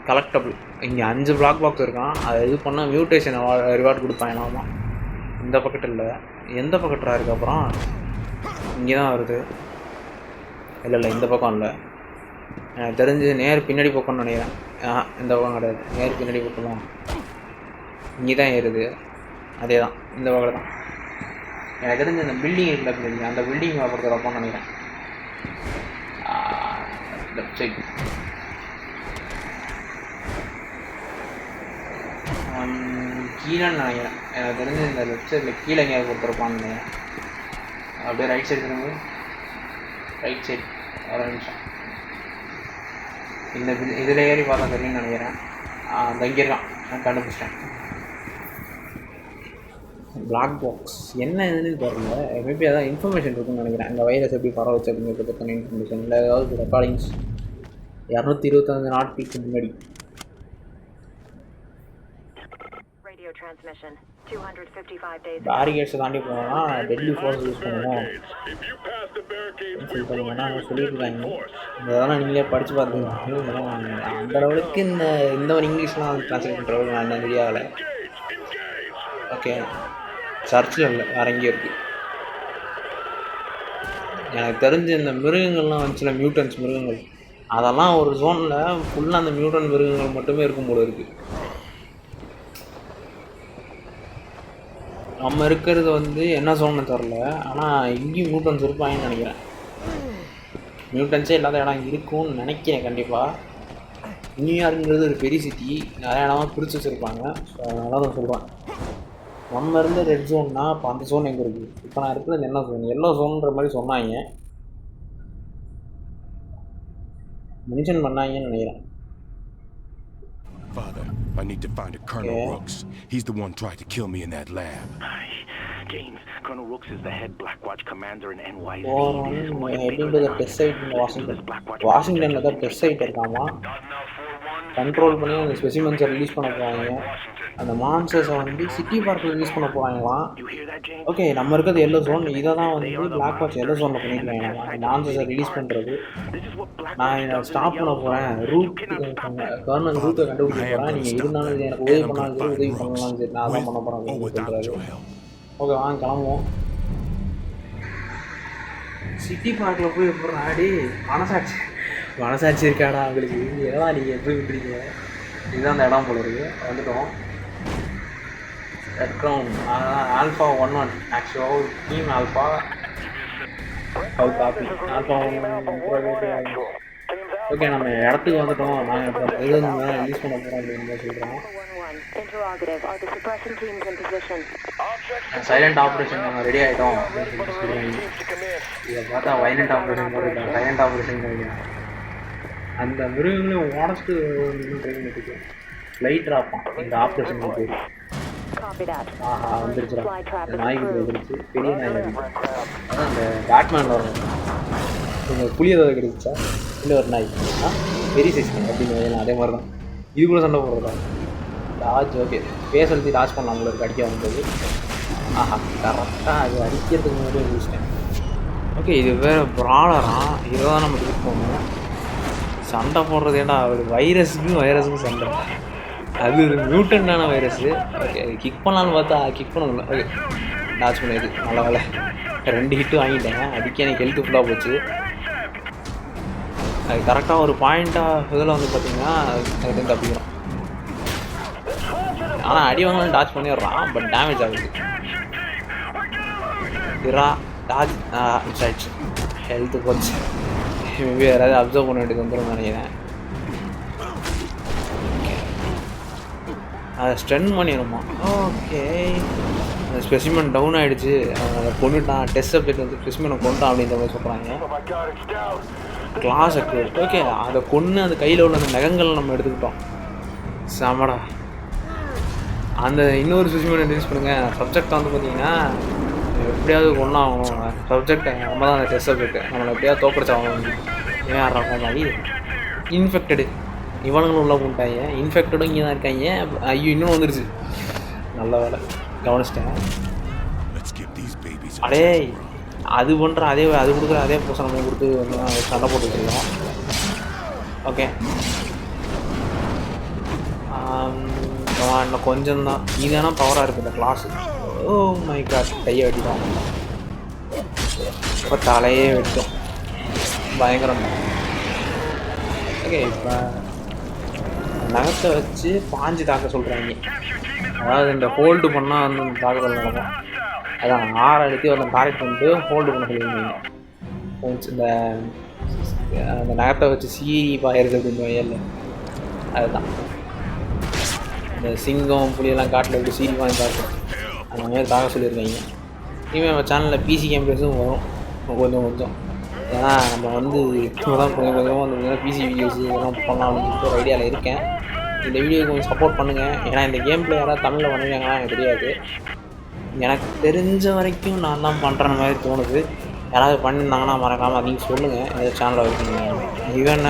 கலெக்டபிள். இங்கே 5 பிளாக் பாக்ஸ் இருக்கான். அதை இது பண்ணால் மியூட்டேஷன் ரிவார்டு கொடுப்பாங்களாமா. இந்த பக்கெட் இல்லை, எந்த பக்கெட்டாக இருக்குது? அப்புறம் இங்கே தான் வருது. இல்லை இந்த பக்கம் இல்லை, எனக்கு தெரிஞ்சு நேர் பின்னாடி பக்கம்னு நினைக்கிறேன். இந்த பக்கம் கிடையாது, நேர் பின்னாடி பக்கம் தான். இங்கே தான் ஏறுது. அதே தான், இந்த பக்கம் தான். எனக்கு தெரிஞ்சு அந்த பில்டிங் இருக்குல்ல, அந்த பில்டிங் பார்க்குறப்போன்னு நினைக்கிறேன். லெஃப்ட் சைட் கீழேன்னு நினைக்கிறேன். எனக்கு தெரிஞ்சு இந்த லெஃப்ட் சைடில் கீழே எங்கேயாவது கொடுத்துருப்பான்னு நினைக்கிறேன். அப்படியே ரைட் சைடு திரும்பி, ரைட் சைட் ஒரு நிமிஷம். இந்த இதில் ஏறி பார்த்தா தெரியும்னு நினைக்கிறேன். தங்கி இருக்கான், நான் கண்டுபிடிச்சிட்டேன். பிளாக் பாக்ஸ் என்ன இதுன்னு தெரியல. மேபி அதான் இன்ஃபர்மேஷன் இருக்குன்னு நினைக்கிறேன். அந்த வைரஸ் எப்படி பரவச்சு அப்படிங்கிறத பற்றின இன்ஃபர்மேஷன் இல்லை, ஏதாவது ரெக்கார்டிங்ஸ் 225 நாட்களுக்கு முன்னாடி. பேரிகேட்ஸை தாண்டி போனோம்னா டெட்லி ஃபோர்ஸ் யூஸ் பண்ணணும் சொல்லிட்டாங்கன்னா சொல்லியிருக்காங்க. இதெல்லாம் நீங்களே படித்து பார்த்துக்கோங்க. அந்த அளவுக்கு இந்த ஒரு இங்கிலீஷ்லாம் ட்ரான்ஸ்லேட் பண்ணுற அளவுக்கு நான் என்ன தெரியாத. ஓகே சர்ச்சில் இல்லை, வேறு எங்கேயும் இருக்குது. எனக்கு தெரிஞ்ச இந்த மிருகங்கள்லாம் வந்துச்சுல, மியூட்டன்ஸ் மிருகங்கள், அதெல்லாம் ஒரு ஜோனில் ஃபுல்லாக அந்த மியூட்டன் மிருகங்கள் மட்டுமே இருக்கும் போல இருக்குது. நம்ம இருக்கிறது வந்து என்ன ஜோன்னு தெரில, ஆனால் இங்கேயும் மியூட்டன்ஸ் இருப்பாங்கன்னு நினைக்கிறேன். மியூட்டன்ஸே இல்லாத இடம் இருக்கும்னு நினைக்கிறேன் கண்டிப்பாக. நியூயார்க்குங்கிறது ஒரு பெரிய சிட்டி, நிறைய இடமா பிரித்து வச்சுருப்பாங்க. ஸோ அதனால தான் சொல்கிறேன். நம்ம இருந்த ரெட் ஜோன்னா இப்போ அந்த ஜோன் எங்கே இருக்குது? இப்போ நான் இருக்கிறது என்ன ஜோன்? எல்லோ ஜோன்ற மாதிரி சொன்னாங்க, மென்ஷன் பண்ணாங்கன்னு நினைக்கிறேன். Father, I need to find a Colonel Rooks. He's the one tried to kill me in that lab. James, Colonel Rooks is the head Blackwatch commander in NYC. Heading to the test site in Washington. வாஷிங்டனில் தான் test side இருக்காமா. Control பண்ணி அந்த ஸ்பெசிமென்ஸை release பண்ண போகிறாங்க. அந்த மான்சர்ஸை வந்து city பார்க்கில் ரிலீஸ் பண்ண போகிறாங்களாம். ஓகே நம்ம இருக்கிறது எல்லோ ஜோன், இதை தான் வந்து பிளாக் வாட்ச் எல்லோ ஜோனில் பண்ணியிருக்காங்க. அந்த மான்சர்ஸை ரிலீஸ் பண்ணுறது. நான் இதை ஸ்டாப் பண்ண போகிறேன். ரூட் கவர்மெண்ட் ரூட்டை கண்டுபிடிக்க போகிறேன். நீங்கள் இருந்தாலும் இது எனக்கு உதவி பண்ணாலும் சரி, உதவி பண்ணலாம் சரி, நான் தான் பண்ண போகிறேன் அப்படின்னு சொல்கிறாரு. ஓகே வாங்க கிளம்புவோம். சிட்டி பார்க்கில் போய் எப்படி ஆடி மனசாட்சி இருக்காடா அவங்களுக்கு? எதா நீங்கள் எப்படி விட்டுறீங்க? இதுதான் அந்த இடம் போல இருக்குது. வந்துட்டோம். ரெட் க்ரௌண்ட் ஆல்ஃபா 1-1 ஆக்சுவலாக டீம் ஆல்ஃபா காப்பி ஓகே நம்ம இடத்துக்கு வந்துட்டோம். நாங்கள் இப்போ இது வந்து ரிலீஸ் பண்ண போகிறோம் அப்படின்னு சொல்கிறோம். சைலண்ட் ஆப்ரேஷன் நாங்கள் ரெடி ஆகிட்டோம் அப்படின்னு சொல்லுவாங்க. இதை பார்த்தா வைலண்ட் ஆப்ரேஷன் போட்டுருக்கோம். சைலண்ட் ஆப்ரேஷன் கிடைக்கும். அந்த மிருகங்களையும் உடச்சிட்டு ட்ரெயின் பண்ணிட்டு ஃப்ளைட் ட்ராப்பான் இந்த ஆப்ரேஷன் பேர். ஆஹா வந்துருச்சுடா. நாய்க்கு வந்துருச்சு. பெரிய நாய். அதான் அந்த பேட்மேன் வரும். உங்கள் புளி ஏதாவது கிடைச்சா இல்லை ஒரு நாய் பெரிய சைஸ் அப்படின்னு அதே மாதிரி தான் இது கூட சண்டை போடுறதா டாஜ். ஓகே பேச எழுதி டாச் பண்ணலாம் உங்களுக்கு அடிக்க வந்தது. ஆஹா கரெக்டாக அது அடிக்கிறதுக்கு முன்னாடி முடிச்சிட்டேன். ஓகே இது வேறு ப்ராலரான். இதை தான் நம்ம கிளிக் பண்ணணும். சண்டை போடுறது ஏன்னா ஒரு வைரஸுக்கும் சண்டை. அது ஒரு மியூட்டன்டான வைரஸு. ஓகே அது கிக் பண்ணலான்னு பார்த்தா கிக் பண்ண முடியல. ஓகே டாச் பண்ணியது நல்ல வேலை. 2 ஹிட்டு வாங்கிட்டேன். அதுக்கே எனக்கு ஹெல்த்து ஃபுல்லாக போச்சு. அது கரெக்டாக ஒரு பாயிண்ட்டாக இதில் வந்து பார்த்திங்கன்னா அதுக்கு தப்பிக்கிறோம். ஆனால் அடி வாங்கலாம் டாச் பண்ணிடுறான். பட் டேமேஜ் ஆகுது. டாச் ஆயிடுச்சு. ஹெல்த்து போச்சு. மேபி யாராவது அப்சர்வ் பண்ண வேண்டியது வந்துடும் நினைக்கிறேன். அதை ஸ்ட்ரென் பண்ணிடுமா. ஓகே அந்த ஸ்பெசிமென் டவுன் ஆகிடுச்சு. அதை கொண்டுட்டான். டெஸ்ட் சப்ஜெக்ட் வந்து ஸ்பெசிமெனை கொண்டான் அப்படின்ற மாதிரி சொல்கிறாங்க. Class accurate. ஓகே அதை கொன்று அந்த கையில் உள்ள அந்த நகங்கள் நம்ம எடுத்துக்கிட்டோம். செமடா. அந்த இன்னொரு ஸ்பெசிமெனை ரிலீஸ் பண்ணுங்கள். சப்ஜெக்ட் வந்து பார்த்தீங்கன்னா எப்படியாவது கொண்டாகணும். சப்ஜெக்ட் நம்ம தான் அந்த டெஸ்ட் சப்ஜெக்ட் நம்மளை எப்படியாவது தோக்கடிச்சாகணும். ஏன் ஆடுறாங்க மாதிரி இன்ஃபெக்டடு இவனுங்களும் உள்ள போட்டாங்க. இன்ஃபெக்டடும் இங்கே தான் இருக்காங்க. ஐயோ இன்னும் வந்துருச்சு. நல்ல வேலை கவனிச்சிட்டேன். அடே அது பண்ணுற அதே அது கொடுக்குற அதே பர்சன் நம்ம கொடுத்து சண்டை போட்டு வச்சுருக்கோம். ஓகே இன்னும் கொஞ்சம் தான். இதுனா பவராக இருக்குது இந்த கிளாஸு. ஓ மை காட் கையை வெட்டிட்டோம். இப்போ தலையே வெட்டும். பயங்கரம். ஓகே இப்போ நகத்தை வச்சு பாஞ்சு தாக்க சொல்கிறாங்க. அதாவது இந்த ஹோல்டு பண்ணால் வந்து இந்த தாக்குதல் நடக்கும். அதான் 6 அடித்து அந்த டார்கெட் பண்ணிட்டு ஹோல்டு பண்ண சொல்லியிருந்தீங்க. இந்த அந்த நகத்தை வச்சு சீரி பாயிறது அப்படின்னு வயலில் அதுதான் இந்த சிங்கம் புளியெல்லாம் காட்டில் விட்டு சீரி வாங்கி தாக்கும். அந்த மாதிரி தாக்க சொல்லியிருக்காங்க. இனிமேல் நம்ம சேனலில் பிசி கேம் பேஸும் வரும் கொஞ்சம். ஏன்னா நம்ம வந்து இப்போ தான் கொஞ்சம் வந்து பிசி வீடியோஸ் இதெல்லாம் பண்ணலாம் அப்படின்னு ஒரு ஐடியாவில் இருக்கேன். இந்த வீடியோக்கு கொஞ்சம் சப்போர்ட் பண்ணுங்கள். ஏன்னா இந்த கேம் பிளே யாராவது தமிழில் பண்ணுவாங்கன்னா எனக்கு தெரியாது. எனக்கு தெரிஞ்ச வரைக்கும் நான் தான் பண்ணுற மாதிரி தோணுது. யாராவது பண்ணியிருந்தாங்கன்னா மறக்காமல் அதையும் சொல்லுங்கள். இந்த சேனலில் இருக்குங்க. இவன்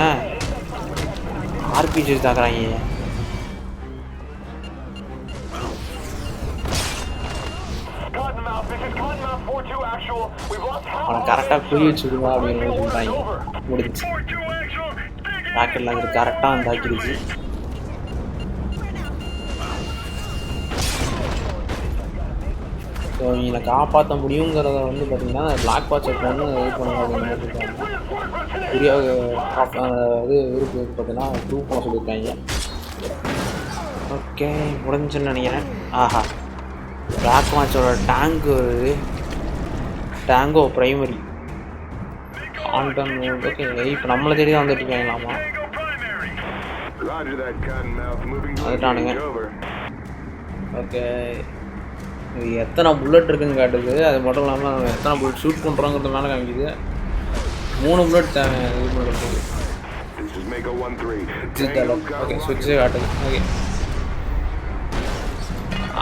ஆர்பிஜி தாக்குறாங்க. அவனை கரெக்டாக புரிய வச்சுடுவா அப்படின்னு சொல்கிறாங்க. முடிஞ்சிச்சு. ராக்கெட்டில் அது கரெக்டாக தாக்கிடுச்சு. ஸோ இவங்களை காப்பாற்ற முடியுங்கிறத வந்து பார்த்திங்கன்னா பிளாக் பாட்சை பொண்ணு இது பண்ணுங்க அப்படின்னு சொல்லியிருக்காங்க. புரிய இது இருக்கு பார்த்தீங்கன்னா ப்ரூவ் பண்ண சொல்லியிருக்காங்க. ஓகே முடிஞ்சுன்னு நினைக்கிறேன். ஆஹா பிளாக் வாட்சோட டேங்கோ ப்ரைமரி ஆன்டன். ஓகே இப்போ நம்மளை தேடி தான் வந்துட்டு இருக்காங்களாமா. அதுட்டானுங்க. ஓகே இது எத்தனை புல்லட் இருக்குதுன்னு காட்டுது. அது மட்டும் இல்லாமல் எத்தனை புல்லட் ஷூட் பண்ணுறோங்கிறது மேலே காமிக்குது. 3 புல்லட் தேவை இது பண்ணுறது. ஓகே ஸ்விட்சே காட்டுது. ஓகே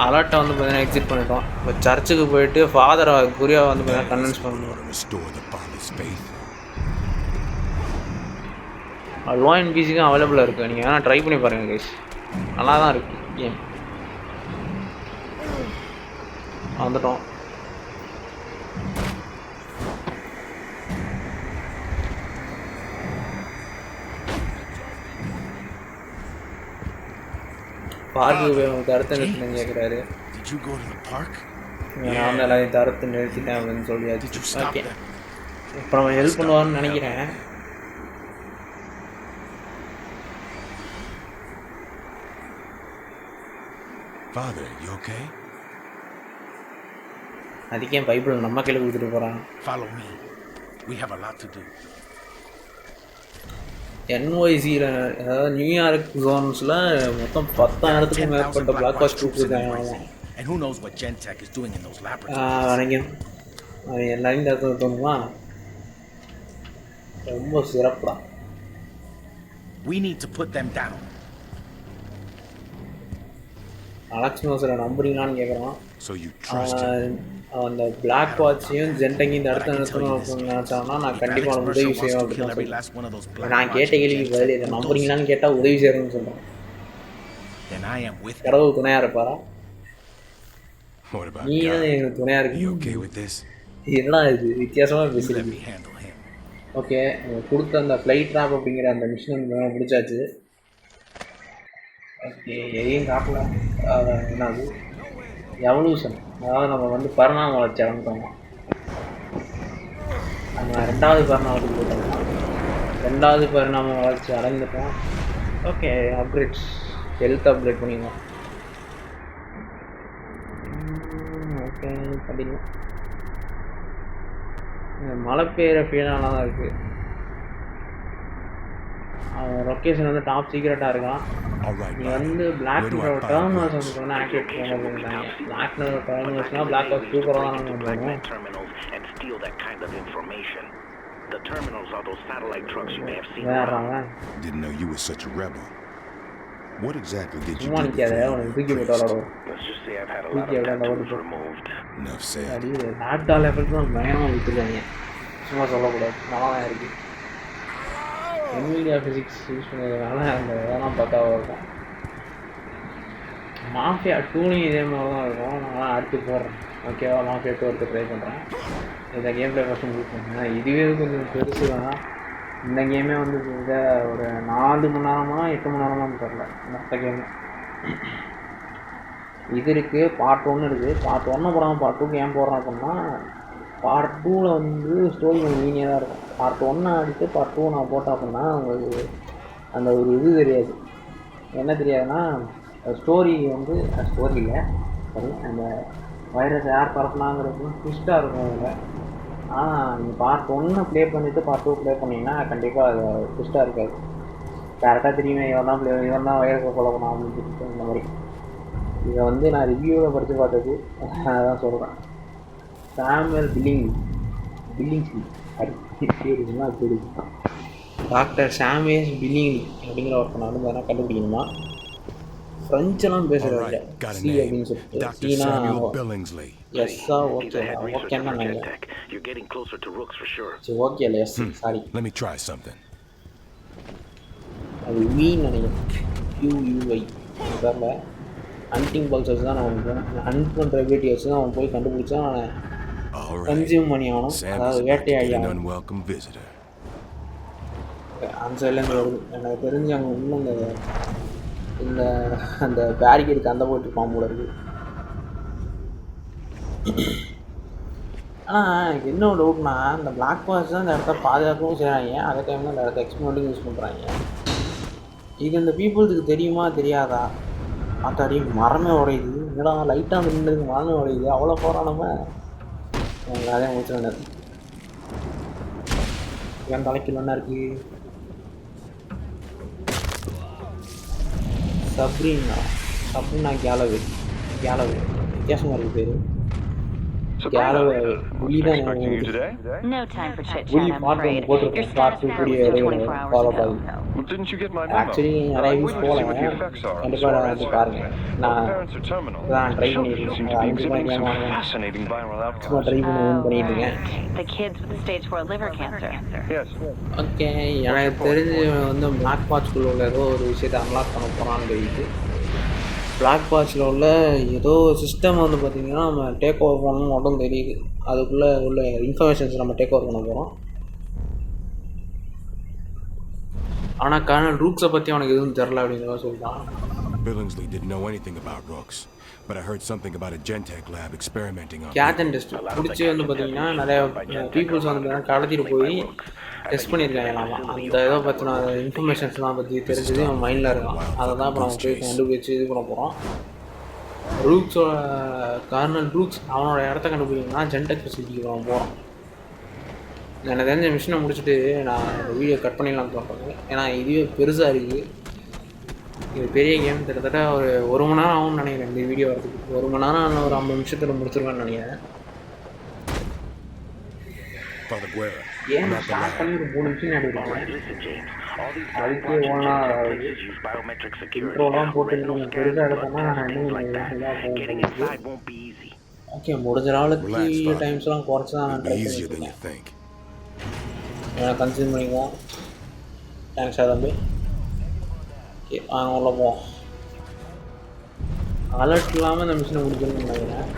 அலர்ட்டை வந்து பார்த்தீங்கன்னா எக்ஸிட் பண்ணிட்டோம். இப்போ சர்ச்சுக்கு போயிட்டு ஃபாதரை குறியாக வந்து பார்த்தீங்கன்னா கன்வின்ஸ் பண்ணணும். லோ அண்ட் பிசிக்கும் அவைலபிளாக இருக்குது. நீங்கள் வேணால் ட்ரை பண்ணி பாருங்கள் கைஸ். நல்லா தான் இருக்குது கேம். வந்துட்டோம். பார்க்கு தடுத்து நிறுத்தினு கேட்குறாரு. நான் வந்து எல்லாத்தையும் தடுத்து நிறுத்திட்டேன் அப்படின்னு சொல்லியாச்சு. ஓகே இப்போ நம்ம ஹெல்ப் பண்ணுவான்னு நினைக்கிறேன். Father, you okay? அதுக்கே பைபிள் நம்ம கையில் கொடுத்துட்டு போகிறான். Follow me. We have a lot to do. NYCல அதாவது நியூயார்க் ஜோன்ஸில் மொத்தம் 10,000க்கும் மேற்பட்ட பிளாக் வாட்ச் ட்ரூப்ஸ் இருக்காங்க. And who knows what Gentech is doing in those laboratories? எல்லாரையும் தடுத்து விட்டோம்னா ரொம்ப சிறப்புடா. We need to put them down. Alex மர்சரை நம்புறீங்களான்னு கேட்குறான். So you trust him? அந்த பிளாக் வாட்சையும் ஜென்டையும் இந்த இடத்த நிறுத்தணும்னு நினச்சாங்கன்னா நான் கண்டிப்பாக உதவி செய்வேன் அப்படின்னு சொல்லுவேன். நான் கேட்ட கேள்விக்கு பதில் இதை நம்புறீங்களான்னு கேட்டால் உதவி செய்யணும்னு சொல்கிறேன். கடவுள் துணையாக இருப்பாரா? நீ தான் எங்களுக்கு துணையாக இருக்கு. என்னடா இது வித்தியாசமாக பேசுறீங்க. ஓகே, கொடுத்த அந்த ஃப்ளைட் ட்ராப் அப்படிங்கிற அந்த மிஷின் முடிச்சாச்சு. ஓகே, எதையும் காட்டல. என்னது எவல்யூஷன், அதாவது நம்ம வந்து பரிணாம வளர்ச்சி அடைஞ்சிட்டோம். நம்ம 2வது பரிணாமத்துக்கு போட்டோம். 2வது பரிணாம வளர்ச்சி அடைஞ்சிட்டோம். ஓகே, அப்கிரேட்ஸ் ஹெல்த் அப்கிரேட் பண்ணிடலாம். Okay, continue. மழை பெய்கிற ஃபீலாக தான் இருக்குது. லொக்கேஷன் வந்து டாப் சீக்ரெட்டாக இருக்கான். நீ வந்து பிளாக் டெர்மினல்ஸ் வந்து சொன்னால் ஆக்டிவேட் பண்ணுறாங்க. பிளாக் டெர்மினல்ஸ்னால் பிளாக் வாட்ச் சூப்பராக தான் நம்ம பண்ணுவோம். Didn't know you were such a rebel. What exactly did you do? Enough said. Tata லெவலுக்கு தான் பயமாக விட்டுருக்காங்க. சும்மா சொல்லக்கூடாது, நல்லா இருக்கு. NVIDIA physics யூஸ் பண்ணுறதுனால அந்த இதெல்லாம் பக்காவாக இருக்கும். மாஃபியா 2லையும் இதே மாதிரி தான் இருக்கும். நான் அடுத்து போடுறேன். ஓகேவா, மாஃபியா 2 எடுத்து ட்ரை பண்ணுறேன். இந்த கேம் பிளே ஃபஸ்ட்டு முடிவு பண்ணுறேன். இதுவே கொஞ்சம் பெருசு தான். இந்த கேமே வந்து இதை ஒரு 4 மணி நேரமா 8 மணி நேரமானு தெரில மொத்த கேமு. இது இருக்குது, பார்ட் 1 இருக்குது. பார்ட் 1 போடாமல் பார்ட் 2க்கு ஏன் போடுறேன் அப்படின்னா, பார்ட் 2ல் வந்து ஸ்டோரி கொஞ்சம் ஈனியாக தான் இருக்கும். பார்ட் 1 அடித்து பார்ட் 2 நான் போட்டேன் அப்படின்னா உங்களுக்கு அந்த ஒரு இது தெரியாது. என்ன தெரியாதுன்னா, ஸ்டோரி வந்து ஸ்டோரி இல்லை, சரி, அந்த வைரஸ் யார் பரப்புனாங்கிறது ட்விஸ்ட்டாக இருக்கும் அதில். ஆனால் நீங்கள் பார்ட் 1 ப்ளே பண்ணிவிட்டு பார்ட் 2 ப்ளே பண்ணிங்கன்னா கண்டிப்பாக அது ட்விஸ்ட்டாக இருக்காது. கரெக்டாக தெரியுமே இவன் தான் வைரஸை ஃபாலோ பண்ணான் அப்படின்னு சொல்லிட்டு இந்த மாதிரி. இதை வந்து நான் ரிவ்யூவில் படித்து பார்த்தது, அதான் சொல்கிறேன். சாமுவேல் பில்லிங்ஸ்லி அப்படின்னா அப்படி டாக்டர் சாமுவேல் பில்லிங்லி அப்படிங்கிற ஒருத்தனை வந்து வேணால் கண்டுபிடிக்கணுமா. ஃப்ரெஞ்செல்லாம் பேசுகிறாங்க. சி அப்படின்னு சொல்லிட்டு சீனா எஸ்ஸா ஓகே ஓகேன்னா நினைக்கிறேன். சரி ஓகே இல்லை எஸ் சாரி அது வீன்னு நினைக்கிறேன். QUI தெரில. ஹண்டிங் பல்சஸ் தான் நான் ஹண்ட் பண்ணுற வீடியோஸ் தான் அவன் போய் கண்டுபிடிச்சா நான் கன்சியூம் பண்ணி ஆகணும். அதாவது வேட்டையாடி ஆகணும். அந்த சைட்லேருந்து வருது எனக்கு தெரிஞ்சு. அங்கே இன்னும் இந்த அந்த பேரிகேடுக்கு அந்த போயிட்டுருப்பான் போல இருக்குது. ஆனால் எனக்கு என்ன ஒரு டவுட்னா, இந்த பிளாக் வாட்ச் தான் இந்த இடத்த பாதுகாக்கவும் செய்கிறாங்க, அதே டைமில் இந்த இடத்த எக்ஸ்பிரிமெண்ட்டும் யூஸ் பண்ணுறாங்க. இது இந்த பீப்புளுக்கு தெரியுமா தெரியாதா? அத்தாடி மரமே உடையுது. என்னடா லைட்டாக நின்றுருக்கு, மரமே உடையுது. அவ்வளோ போகிறோம் நம்ம எனக்கு அதே முடிச்சு வேண்டாது. என் தலைக்கு என்ன இருக்குது? சப்ரீனா கேலவே வித்தியாசமாக இருக்குது பேர். கேலவே புலி தான் புலி பார்த்து போட்டுருக்கோம். பார்த்து கூடிய ஃபாலோ பண்ணி ஆக்சுவலி நிறைய வீஸ் போகல. கண்டிப்பாக வந்து பாருங்கள். நான் தான் ட்ரை பண்ணியிருக்கேன். 5 மணி சும்மா ட்ரை பண்ணிட்டுருக்கேன். ஓகே, எனக்கு தெரிஞ்சு வந்து பிளாக் வாட்ச்குள்ள உள்ள ஏதோ ஒரு விஷயத்தை அன்லாக் பண்ண போகிறான்னு தெரியுது. பிளாக் வாட்சில் உள்ள ஏதோ சிஸ்டம் வந்து பார்த்திங்கன்னா நம்ம டேக் ஓவர் பண்ணணும் மட்டும் தெரியுது. அதுக்குள்ளே உள்ள இன்ஃபர்மேஷன்ஸ் நம்ம டேக் ஓவர் பண்ண போகிறோம். ஆனால் கர்னல் ரூக்ஸை பற்றி அவனுக்கு எதுவும் தெரில அப்படிங்கிற சொல்லிட்டான். Billingsley didn't know anything about Rooks, but I heard something about a Gentech lab experimenting on cat and test பிடிச்சி வந்து பார்த்திங்கன்னா நிறைய பீப்புள்ஸ் வந்து கடத்திட்டு போய் டெஸ்ட் பண்ணியிருக்காங்க. அந்த இதை பற்றின இன்ஃபர்மேஷன்ஸ்லாம் பற்றி தெரிஞ்சது அவன் மைண்டில் இருக்கான். அதை தான் இப்போ நம்ம போய் கண்டுபிடிச்சி இது பண்ண போகிறோம். ரூக்ஸோட கர்னல் ரூக்ஸ் அவனோட இடத்த கண்டுபிடிக்கணும்னா ஜென்டெக் ஃபெசிலிட்டிக்கு அவன் போகிறான். எனக்கு தெரிஞ்ச மிஷினை முடிச்சுட்டு நான் இந்த வீடியோ கட் பண்ணிடலாம் பார்ப்பேன். ஏன்னா இதுவே பெருசாக இருக்குது. இது பெரிய கேம். கிட்டத்தட்ட ஒரு மணி நேரம் ஆகும்னு நினைக்கிறேன் இந்த வீடியோ வரதுக்கு. 1 மணி நேரம் ஒரு 50 நிமிஷத்தில் முடிச்சிருவேன்னு நினைக்கிறேன். கேம் ஸ்டார்ட் பண்ணி ஒரு 3 நிமிஷம் நடிக்கிறேன். அதுக்கு ஒன்றா இன்ட்ரோலாம் போட்டு பெருசாக எடுத்தோம்னா ஓகே முடிஞ்ச நாளுக்கு டைம்ஸ்லாம் குறைச்சி தான் எனக்கு கன்சியூம் பண்ணிக்குவோம். தேங்க்ஸ் சார் தம்பி. ஓகே வாங்க உள்ள போவோம். அலர்ட் இல்லாமல் இந்த மிஷினை முடிக்கணும்னு நினைக்கிறேன்.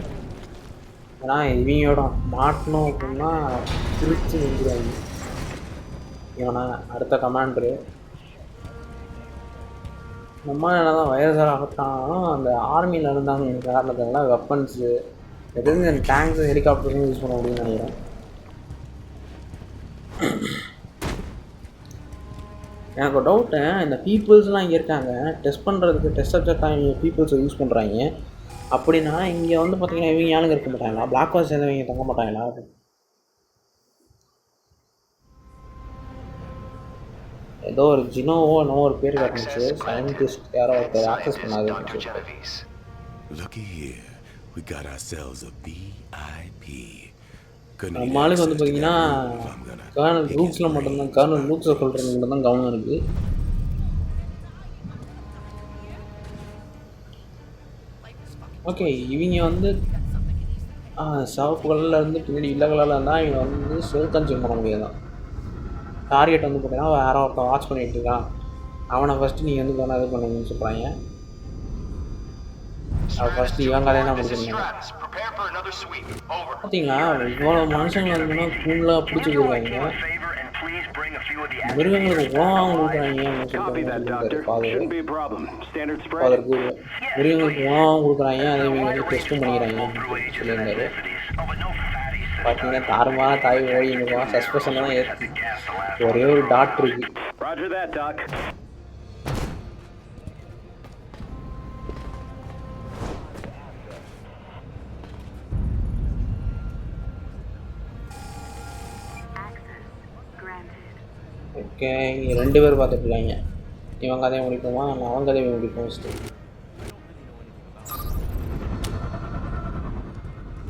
ஏன்னா இவங்களோட மாட்டணும் அப்படின்னா திருச்சி வந்துடுவாங்க. இவனா அடுத்த கமாண்டரு நம்ம என்ன தான் வயசாக ஆகட்டாலும் அந்த ஆர்மியில் இருந்தாங்க எனக்கு காரணத்துலாம் வெப்பன்ஸு எதுவும் இந்த டேங்க்ஸு ஹெலிகாப்டர்ஸும் யூஸ் பண்ண முடியும்னு நினைக்கிறேன். எனக்கு ஒரு டவுட்டு, இந்த பீப்புள்ஸ்லாம் இங்கே இருக்காங்க டெஸ்ட் பண்ணுறதுக்கு டெஸ்ட் சப்ஜெக்டாக இங்கே பீப்புள்ஸை யூஸ் பண்ணுறாங்க. அப்படின்னா இங்கே வந்து பார்த்தீங்கன்னா இவங்க ஆளுங்க இருக்க மாட்டாங்களா? பிளாக் வாஷ் சேர்ந்தவங்க தங்க மாட்டாங்களா? ஏதோ ஒரு ஜினோவோ என்னவோ ஒரு பேர் காட்டுச்சு. சயின்டிஸ்ட் யாரோ ஒருத்தர் ஆக்சஸ் பண்ணாது. நம்ம ஆளுக்கு வந்து பார்த்தீங்கன்னா கர்னல் ரூக்ஸில் மட்டும்தான், கர்னல் ரூக்ஸை சொல்கிறது மட்டும்தான் கவனம் இருக்குது. ஓகே இவங்க வந்து சிவப்பு கலரில் இருந்து பின்னாடி இல்லை கலரில் இருந்தால் இவங்க வந்து செல் கன்சியூம் பண்ண முடியாதான். டார்கெட் வந்து பார்த்தீங்கன்னா வேறு ஒருத்தன் வாட்ச் பண்ணிகிட்டு இருக்கான், அவனை ஃபஸ்ட்டு நீங்கள் வந்து தானே இது பண்ணுங்கன்னு சொல்கிறாங்க. அது ஃபஸ்ட்டு இவன் கதையை தான் முடிச்சிருந்தாங்க. பார்த்தீங்களா இவ்வளோ மனுஷங்க இருந்தோன்னா கூண்டெலாம் பிடிச்சி போயிருக்காங்க. மிருகங்களுக்கு உணவாக கொடுக்குறாங்க அப்படின்னு சொல்லிட்டு ஃபாதருக்கு மிருகங்களுக்கு உணவாகவும் கொடுக்குறாங்க, அதே மாதிரி டெஸ்ட்டும் பண்ணிக்கிறாங்க அப்படின்னு சொல்லியிருந்தாரு. பார்த்தீங்கன்னா தாறுமாறாக தாய் ஓடி இருக்கும். சஸ்பெஷன் தான் ஏற்று ஒரே ஒரு டாக்டர் இருக்கு. ஓகே 2 பேர் பார்த்துட்டு இருக்காங்க. இவன் கதையை முடிப்போமா நான் அவன் கதையை முடிப்போம். ஃபஸ்ட்டு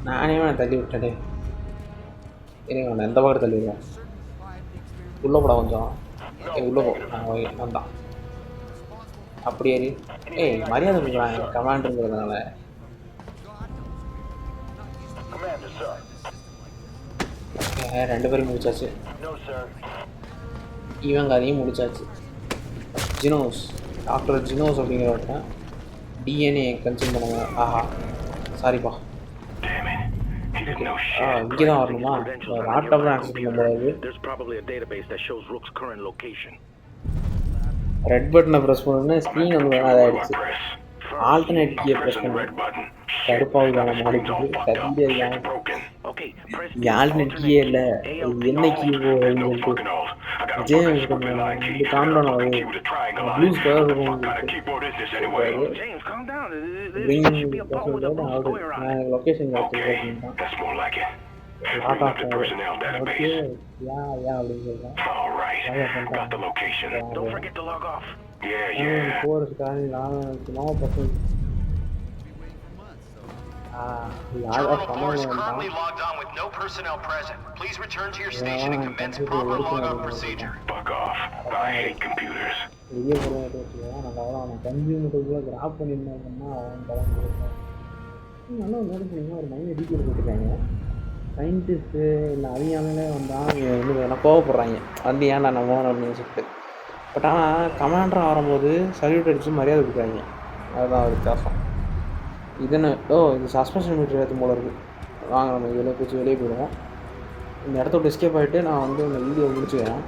நானே நான் தள்ளி விட்டேன். இருங்க நான் எந்த பக்கம் தள்ளி விடுவேன். உள்ளே போட கொஞ்சம் உள்ளே போ. நான் தான் அப்படி ஏறி மரியாதை கொடுக்குறான் கமாண்டருங்கிறதுனால. ஓகே 2 பேரும் முடிச்சாச்சு. இவங்க அதையும் முடிச்சாச்சு. ஜினோஸ் டாக்டர் ஜினோஸ் அப்படிங்கிறவங்க டிஎன்ஏ கன்சியூம் பண்ணுவாங்க. ஆஹா சாரிப்பா இங்கே தான் வரணுமா? லேப்டாப்ல ஆக்சஸ் பண்ண முடியாது. ரெட் பட்டனை ப்ரெஸ் பண்ணோன்னா ஸ்க்ரீன் வந்து வேணாம் இதாகிடுச்சு. ஆல்டர்னேட் கீயை ப்ரெஸ் பண்ணுவேன். கடுப்பாவுக்கான மாடிக்கு கத்தியாக ஆல்டர்னேட் கீயே இல்லை என்ன கீ போகுதுன்னு சொல்லிட்டு விஜய் இது காண்டோன் ப்ளூஸ் கலர் இருக்கும். லொக்கேஷன் கிடச்சிருக்கேன் லாட் ஆஃப் ஓகே யா அப்படின்னு சொல்கிறேன். போகிறதுக்காக no person logged off currently logged on with no personnel present. Please return to your station and commence proper logout procedure. Fuck off. I hate computers. வெளியே போகிறத வச்சுக்கலாம். நான் அவ்வளோ அவனை கன்சியூமர்க்குள்ளே கிராப் பண்ணியிருந்தேன் அப்படின்னா அவன் படம் கொடுப்பேன். நல்லா நோட் பண்ணிங்கன்னா ஒரு மைண்ட் டீட்டெயில் போட்டுருக்காங்க. சயின்டிஸ்ட்டு இல்லை அறியாமலே வந்தால் அவங்க வந்து வேணால் கோவப்படுறாங்க வந்து ஏன்டா நம்ம அப்படின்னு சொல்லிட்டு. பட் ஆனால் கமாண்டராக வரும்போது சல்யூட் அடித்து மரியாதை கொடுக்குறாங்க. அதுதான் வித்தியாசம். இதுன்னு இது சஸ்பென்ஷன் மீட்டர் ஏற்று போல இருக்குது. வாங்க நம்ம இதில் பிடிச்சி வெளியே போயிடுவோம். இந்த இடத்த விட்டு எஸ்கேப் ஆகிட்டு நான் வந்து இந்த வீடியோ முடிச்சுக்கிறேன்.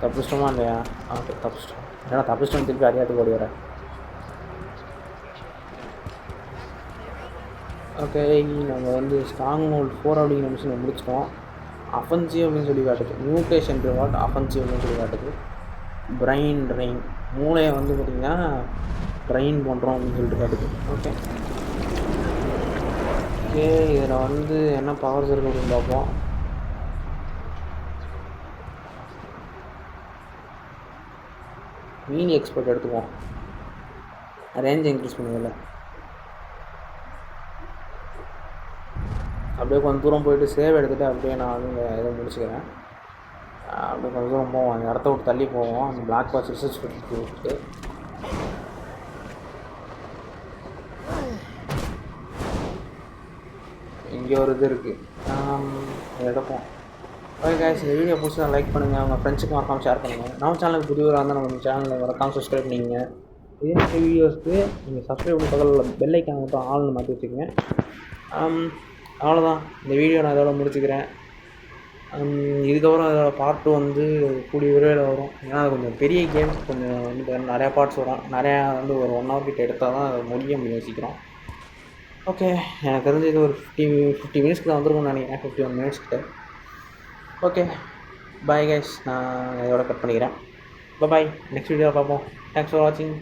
தப்பிச்சிட்டோமா இல்லையா? தப்பிச்சிட்டோம். ஏன்னா தப்பிச்சிட்டோம் திருப்பி அறியாத்துக்கு ஓடி வரேன். ஓகே நம்ம வந்து ஸ்ட்ராங் ஹோல்ட் 4 அப்படிங்கிற மிஷினை முடிச்சிட்டோம். அஃபென்சிவ் அப்படின்னு சொல்லி காட்டுது. மியூட்டேஷன் ரிவார்ட் அஃபென்சிவ் அப்படின்னு சொல்லி காட்டுது. பிரெயின் ட்ரெயின் மூளையை வந்து பார்த்திங்கன்னா ட்ரெயின் பண்ணுறோம் அப்படின்னு சொல்லிட்டு காட்டுது. ஓகே ஓகே, இதில் வந்து என்ன பவர்ஸ் இருக்குது அப்படின்னு பார்ப்போம். மீனி எக்ஸ்பர்ட் எடுத்துக்குவோம். ரேஞ்ச் இன்க்ரீஸ் பண்ணுதில்ல. அப்படியே கொஞ்சம் தூரம் போயிட்டு சேவ் எடுத்துகிட்டு அப்படியே நான் வந்து இந்த இதை முடிச்சுக்கிறேன். அப்படியே கொஞ்சம் தூரம் போவோம், அந்த இடத்த விட்டு தள்ளி போவோம். அந்த பிளாக் பாக்ஸ் ரிசர்ச் விட்டு இங்கே ஒரு இது இருக்குது, எடுப்போம். ஓகே கைஸ், இந்த வீடியோ பிடிச்சா லைக் பண்ணுங்கள், உங்கள் ஃப்ரெண்ட்ஸுக்கு மறக்காமல் ஷேர் பண்ணுங்கள். நம்ம சேனலுக்கு புதியவராக இருந்தால் நம்ம சேனலில் மறக்காமல் சப்ஸ்கிரைப் பண்ணிங்க. இதே மாதிரி வீடியோஸ்க்கு நீங்கள் சப்ஸ்கிரைப் பண்ணி பக்கத்தில் பெல் ஐக்கான் மட்டும் ஆள்னு மாற்றி வச்சுக்கோங்க. அவ்வளோதான், இந்த வீடியோ நான் இதோட முடிச்சுக்கிறேன். இதுக்கப்புறம் அதோட பார்ட் 2 வந்து கூடிய விரைவில் வரும். ஏன்னா அது கொஞ்சம் பெரிய கேம், கொஞ்சம் வந்து நிறையா பார்ட்ஸ் வரும். நிறையா வந்து ஒரு 1 hour கிட்ட எடுத்தால் தான் அதை முடியும் சீக்கிரம். ஓகே, எனக்கு தெரிஞ்சு இது ஒரு 50 மினிட்ஸ்க்கு தான் வந்துருக்கும்னு நினைக்கிறேன், 51 மினிட்ஸ் கிட்ட. ஓகே, பாய் கைஸ், நான் இதோட கட் பண்ணிக்கிறேன். பாய், நெக்ஸ்ட் வீடியோவில் பார்ப்போம். தேங்க்ஸ் ஃபார் வாட்சிங்.